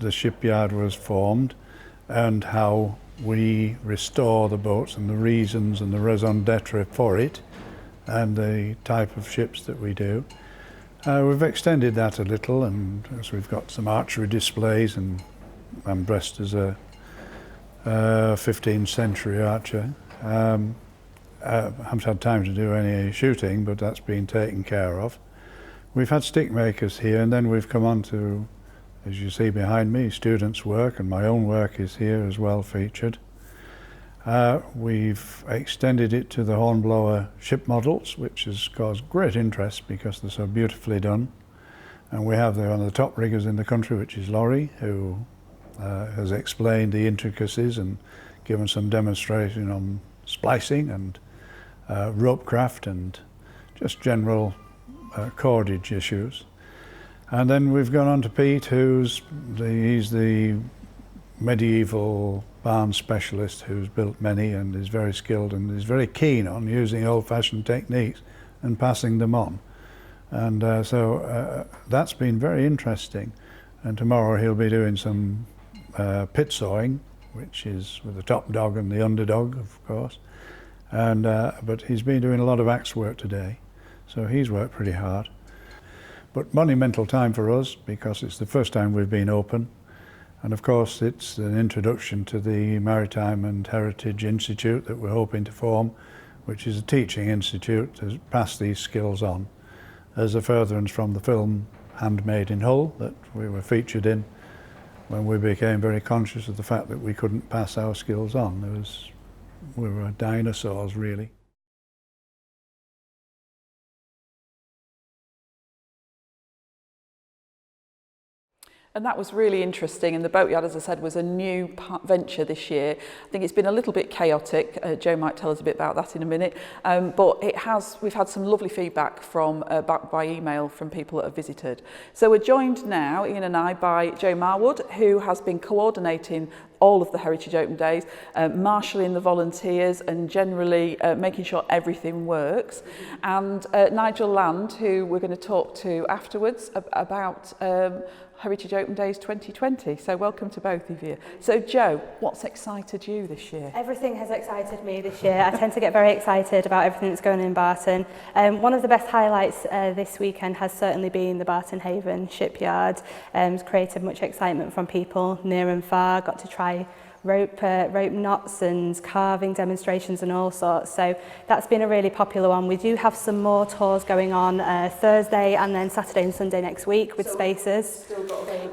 the shipyard was formed and how we restore the boats and the reasons and the raison d'etre for it and the type of ships that we do. We've extended that a little, and as we've got some archery displays, and I'm dressed as a 15th century archer. I haven't had time to do any shooting, but that's been taken care of. We've had stick makers here, and then we've come on to, as you see behind me, students' work, and my own work is here as well featured. We've extended it to the hornblower ship models, which has caused great interest because they're so beautifully done. And we have one of the top riggers in the country, which is Laurie, who has explained the intricacies and given some demonstration on splicing and rope craft and just general cordage issues. And then we've gone on to Pete, he's the medieval barn specialist who's built many and is very skilled and is very keen on using old-fashioned techniques and passing them on. And so that's been very interesting. And tomorrow he'll be doing some pit sawing, which is with the top dog and the underdog, of course. And but he's been doing a lot of axe work today, so he's worked pretty hard. But monumental time for us because it's the first time we've been open, and of course it's an introduction to the Maritime and Heritage Institute that we're hoping to form, which is a teaching institute to pass these skills on, as a furtherance from the film Handmade in Hull that we were featured in, when we became very conscious of the fact that we couldn't pass our skills on. We were dinosaurs, really. And that was really interesting, and the Boatyard, as I said, was a new venture this year. I think it's been a little bit chaotic. Joe might tell us a bit about that in a minute, but we've had some lovely feedback from back by email from people that have visited. So we're joined now, Ian and I, by Joe Marwood, who has been coordinating all of the Heritage Open Days, marshalling the volunteers and generally making sure everything works. And Nigel Land, who we're going to talk to afterwards about Heritage Open Days 2020. So welcome to both of you. So Joe, what's excited you this year? Everything has excited me this year. I tend to get very excited about everything that's going on in Barton. One of the best highlights this weekend has certainly been the Barton Haven Shipyard. It's created much excitement from people near and far. Got to try rope knots and carving demonstrations and all sorts. So that's been a really popular one. We do have some more tours going on Thursday and then Saturday and Sunday next week with spaces.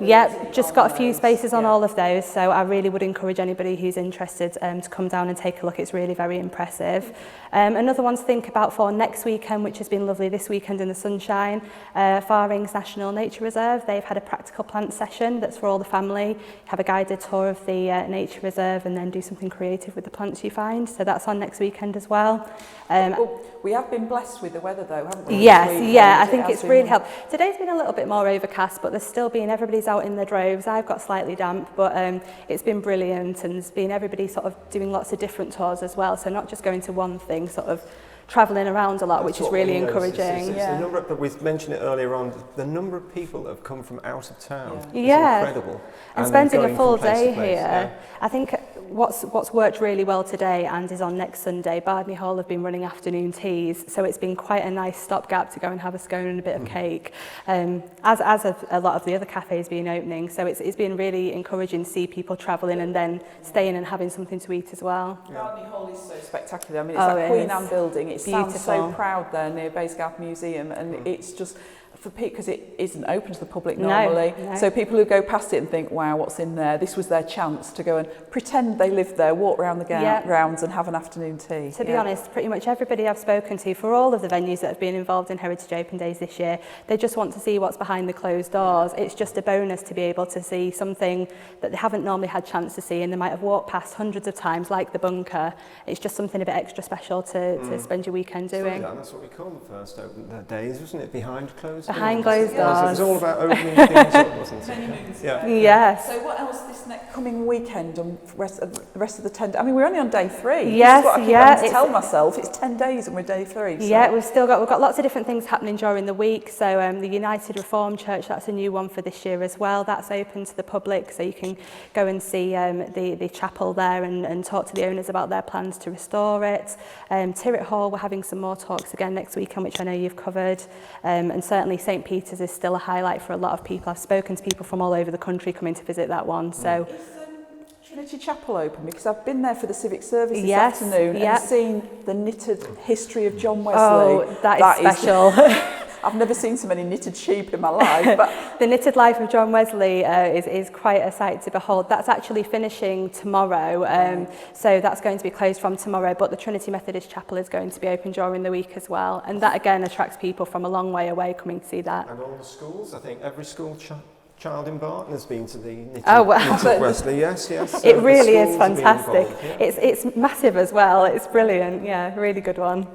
Yeah, just got a few spaces on all of those. So I really would encourage anybody who's interested to come down and take a look. It's really very impressive. Another one to think about for next weekend, which has been lovely this weekend in the sunshine, Farrings National Nature Reserve. They've had a practical plant session that's for all the family. Have a guided tour of the nature nature reserve and then do something creative with the plants you find. So that's on next weekend as well. Well, we have been blessed with the weather though, haven't we? Yes, yeah, I think has it's been really helped. Today's been a little bit more overcast, but there's still been, everybody's out in their droves. I've got slightly damp, but it's been brilliant, and there's been everybody sort of doing lots of different tours as well. So not just going to one thing, sort of travelling around a lot, which is really encouraging. It's the number, but we've mentioned it earlier on, the number of people that have come from out of town is incredible. And spending a full day place, here, I think what's worked really well today and is on next Sunday, Bardney Hall have been running afternoon teas, so it's been quite a nice stopgap to go and have a scone and a bit of cake, as a lot of the other cafes been opening, so it's been really encouraging to see people travelling and then staying and having something to eat as well. Bardney Hall is so spectacular. I mean, it's that Queen Anne building. It sounds so proud there near Baysgarth Museum, and it's just for people, because it isn't open to the public normally. No. So people who go past it and think, wow, what's in there? This was their chance to go and pretend they lived there, walk around the grounds and have an afternoon tea. To be honest, pretty much everybody I've spoken to for all of the venues that have been involved in Heritage Open Days this year, they just want to see what's behind the closed doors. It's just a bonus to be able to see something that they haven't normally had chance to see, and they might have walked past hundreds of times, like the bunker. It's just something a bit extra special to spend your weekend doing. That's what we call the first open days, wasn't it? Behind closed doors. Behind closed doors. It was all about opening things up, wasn't it? Yeah. Yes. So what else this next coming weekend and the rest of the 10 days? I mean, we're only on day 3. Yes, this is what I keep having to tell myself. It's 10 days and we're day 3. So. Yeah, we've got lots of different things happening during the week. So the United Reformed Church, that's a new one for this year as well. That's open to the public, so you can go and see the chapel there and talk to the owners about their plans to restore it. Tirett Hall, we're having some more talks again next weekend, which I know you've covered. And certainly St Peter's is still a highlight for a lot of people. I've spoken to people from all over the country coming to visit that one. So. Is Trinity Chapel open? Because I've been there for the civic service this afternoon and seen the knitted history of John Wesley. Oh, that is special. I've never seen so many knitted sheep in my life. But the knitted life of John Wesley is quite a sight to behold. That's actually finishing tomorrow, so that's going to be closed from tomorrow, but the Trinity Methodist Chapel is going to be open during the week as well, and that again attracts people from a long way away coming to see that. And all the schools, I think every school child in Barton has been to the knitted Wesley, yes. It really is fantastic. It's massive as well. It's brilliant. Yeah, really good one.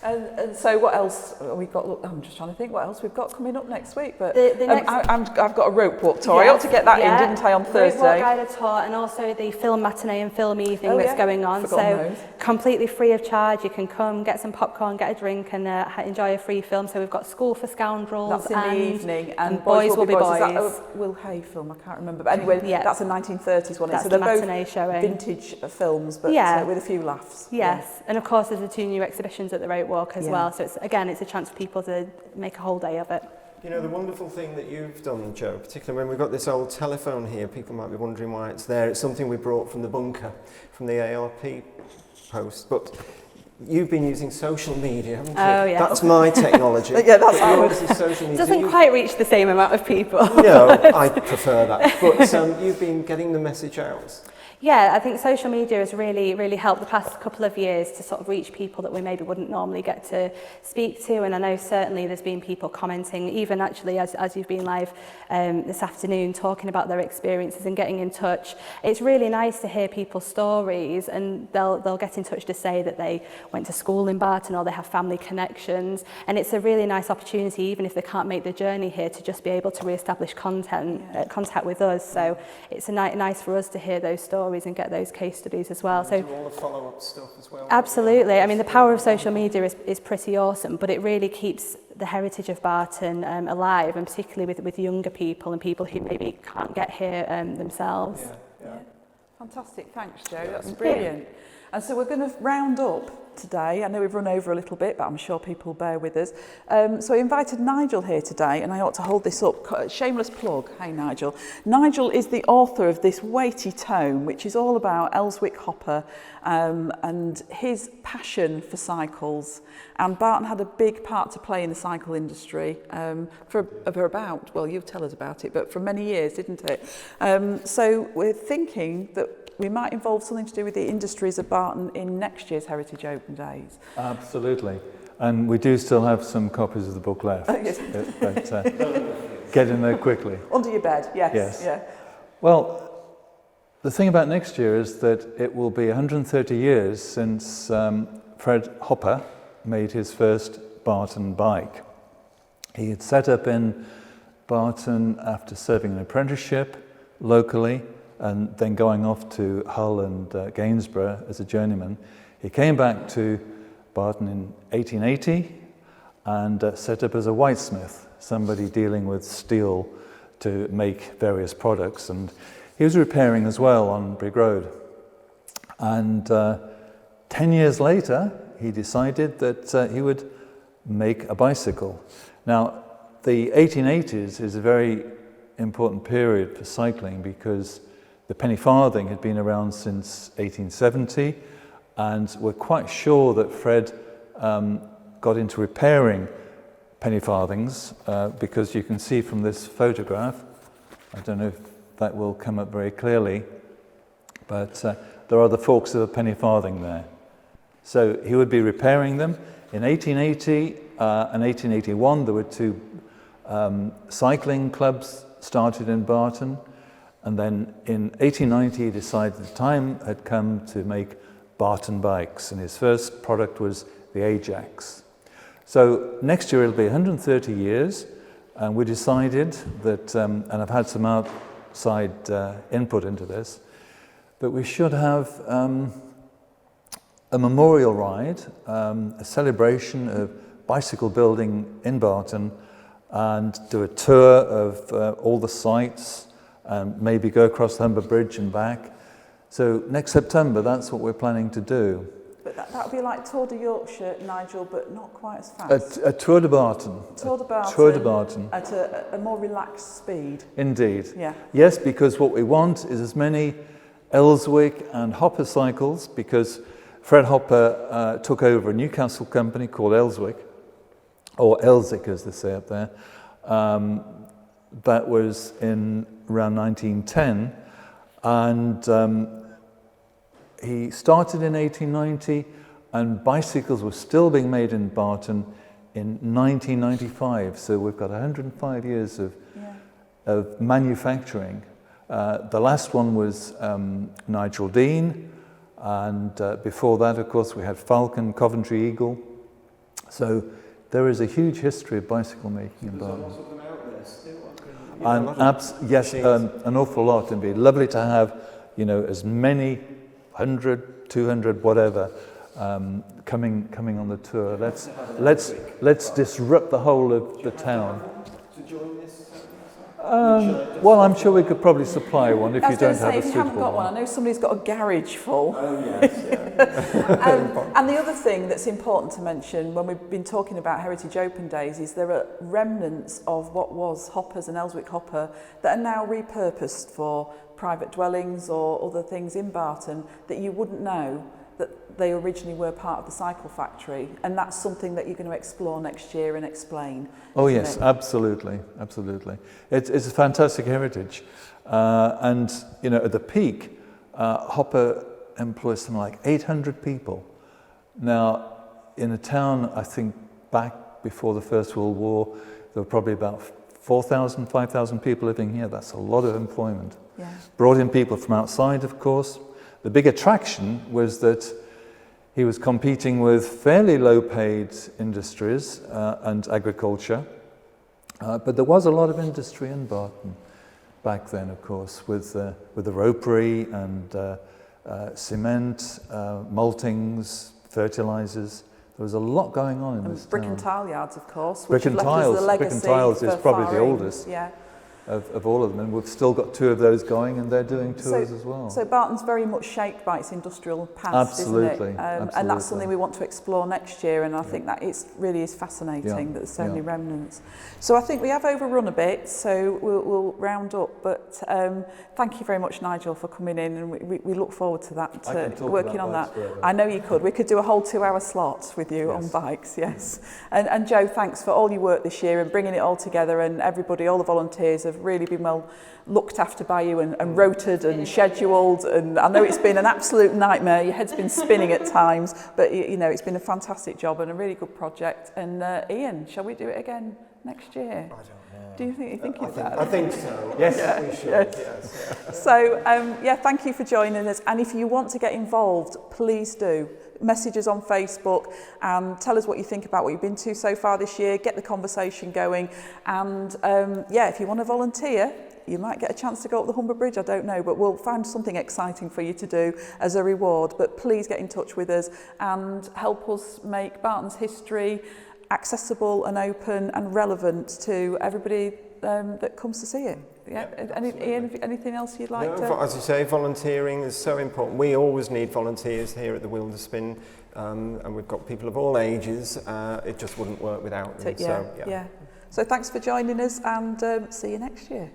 And so what else we've got? Look, I'm just trying to think what else we've got coming up next week. But I've got a rope walk tour. I ought to get that in, didn't I, on Thursday? Rope walk guided tour, and also the film matinee and film evening that's going on. So completely free of charge. You can come, get some popcorn, get a drink, and enjoy a free film. So we've got School for Scoundrels. That's in the evening, and Boys Will Be Boys. Is that a Will Hay film? I can't remember. But anyway, that's a 1930s one. That's so the they're matinee both showing. Vintage films, but with a few laughs. Yes, and of course there's the 2 new exhibitions at the Rope Walk as well. So it's a chance for people to make a whole day of it. You know, the wonderful thing that you've done, Joe, particularly when we've got this old telephone here, people might be wondering why it's there. It's something we brought from the bunker, from the ARP post, but you've been using social media, haven't you? Oh, yeah. That's my technology. That's yours. Social media. Doesn't quite reach the same amount of people. No, I prefer that. But you've been getting the message out. Yeah, I think social media has really helped the past couple of years to sort of reach people that we maybe wouldn't normally get to speak to, and I know certainly there's been people commenting, even actually as you've been live this afternoon, talking about their experiences and getting in touch. It's really nice to hear people's stories, and they'll get in touch to say that they went to school in Barton or they have family connections, and it's a really nice opportunity, even if they can't make the journey here, to just be able to re-establish contact with us. So it's nice for us to hear those stories and get those case studies as well. So do all the follow-up stuff as well. Absolutely. I mean, the power of social media is pretty awesome, but it really keeps the heritage of Barton alive, and particularly with younger people and people who maybe can't get here themselves. Yeah. Fantastic. Thanks, Joe. That's brilliant. And so we're going to round up today. I know we've run over a little bit, but I'm sure people bear with us. So I invited Nigel here today, and I ought to hold this up. Shameless plug. Hey, Nigel. Nigel is the author of this weighty tome, which is all about Ellswick Hopper and his passion for cycles. And Barton had a big part to play in the cycle industry for about, well, you tell us about it, but for many years, didn't it? So we're thinking that we might involve something to do with the industries of Barton in next year's Heritage Open Days. Absolutely. And we do still have some copies of the book left. Yes. But get in there quickly. Under your bed, yes. Yes. Yeah. Well, the thing about next year is that it will be 130 years since Fred Hopper made his first Barton bike. He had set up in Barton after serving an apprenticeship locally and then going off to Hull and Gainsborough as a journeyman. He came back to Barton in 1880 and set up as a whitesmith, somebody dealing with steel to make various products. And he was repairing as well on Brig Road. And 10 years later, he decided that he would make a bicycle. Now, the 1880s is a very important period for cycling because the penny farthing had been around since 1870, and we're quite sure that Fred got into repairing penny farthings because you can see from this photograph, I don't know if that will come up very clearly, but there are the forks of a penny farthing there. So he would be repairing them. In 1880 and 1881 there were two cycling clubs started in Barton, and then in 1890 he decided the time had come to make Barton bikes, and his first product was the Ajax. So next year it'll be 130 years, and we decided that, and I've had some outside input into this, but we should have a memorial ride, a celebration of bicycle building in Barton, and do a tour of all the sites, and maybe go across the Humber Bridge and back. So next September, that's what we're planning to do. But that would be like Tour de Yorkshire, Nigel, but not quite as fast. A Tour de Barton. Tour de Barton. Tour de Barton. At a more relaxed speed. Indeed. Yeah. Yes, because what we want is as many Elswick and Hopper cycles, because Fred Hopper took over a Newcastle company called Elswick, or Elsick as they say up there. That was in around 1910, and he started in 1890, and bicycles were still being made in Barton in 1995. So we've got 105 years of manufacturing. The last one was Nigel Dean, and before that, of course, we had Falcon, Coventry Eagle. So there is a huge history of bicycle making in Barton. And yes, an awful lot. It'd be lovely to have, you know, as many 100, 200, whatever, coming on the tour. Let's disrupt the whole of the town. Well, I'm sure we could probably supply one if you don't have a if you haven't suitable got one. I know somebody's got a garage full. Oh yes. And the other thing that's important to mention when we've been talking about Heritage Open Days is there are remnants of what was Hoppers and Elswick Hopper that are now repurposed for private dwellings or other things in Barton that you wouldn't know that they originally were part of the cycle factory, and that's something that you're going to explore next year and explain. Oh yes, absolutely, absolutely. It's a fantastic heritage, and you know, at the peak, Hopper employs something like 800 people. Now, in a town, I think back before the First World War, there were probably about 4,000, 5,000 people living here. That's a lot of employment. Yeah. Brought in people from outside, of course. The big attraction was that he was competing with fairly low-paid industries and agriculture, but there was a lot of industry in Barton back then, of course, with the ropery and cement, maltings, fertilizers. There was a lot going on in this town. Brick and tile yards, of course, Brick which and have left us the legacy. Brick and tiles is probably the farming. oldest. Yeah. Of all of them, and we've still got two of those going, and they're doing tours as well. So Barton's very much shaped by its industrial past, absolutely, isn't it? Absolutely. And that's something we want to explore next year, and I think that it really is fascinating that there's so many remnants. So I think we have overrun a bit, so we'll round up, but thank you very much, Nigel, for coming in, and we look forward to that, working on that. Forever. I know you could. We could do a whole 2-hour slot with you on bikes, yes. And Joe, thanks for all your work this year and bringing it all together, and everybody, all the volunteers have really been well looked after by you and rotated and scheduled, and I know it's been an absolute nightmare. Your head's been spinning at times, but you know, it's been a fantastic job and a really good project. And Ian, shall we do it again next year? I don't know. Do you think about it? I think so. Yes, we should. Yes. So, yeah, thank you for joining us. And if you want to get involved, please do. Message us on Facebook and tell us what you think about what you've been to so far this year. Get the conversation going. And, yeah, if you want to volunteer, you might get a chance to go up the Humber Bridge, I don't know, but we'll find something exciting for you to do as a reward. But please get in touch with us and help us make Barton's history accessible and open and relevant to everybody that comes to see it. Yeah. Ian, anything else you'd like to? As you say, volunteering is so important. We always need volunteers here at the Wilderspin, and we've got people of all ages. It just wouldn't work without them. Yeah. So thanks for joining us, and see you next year.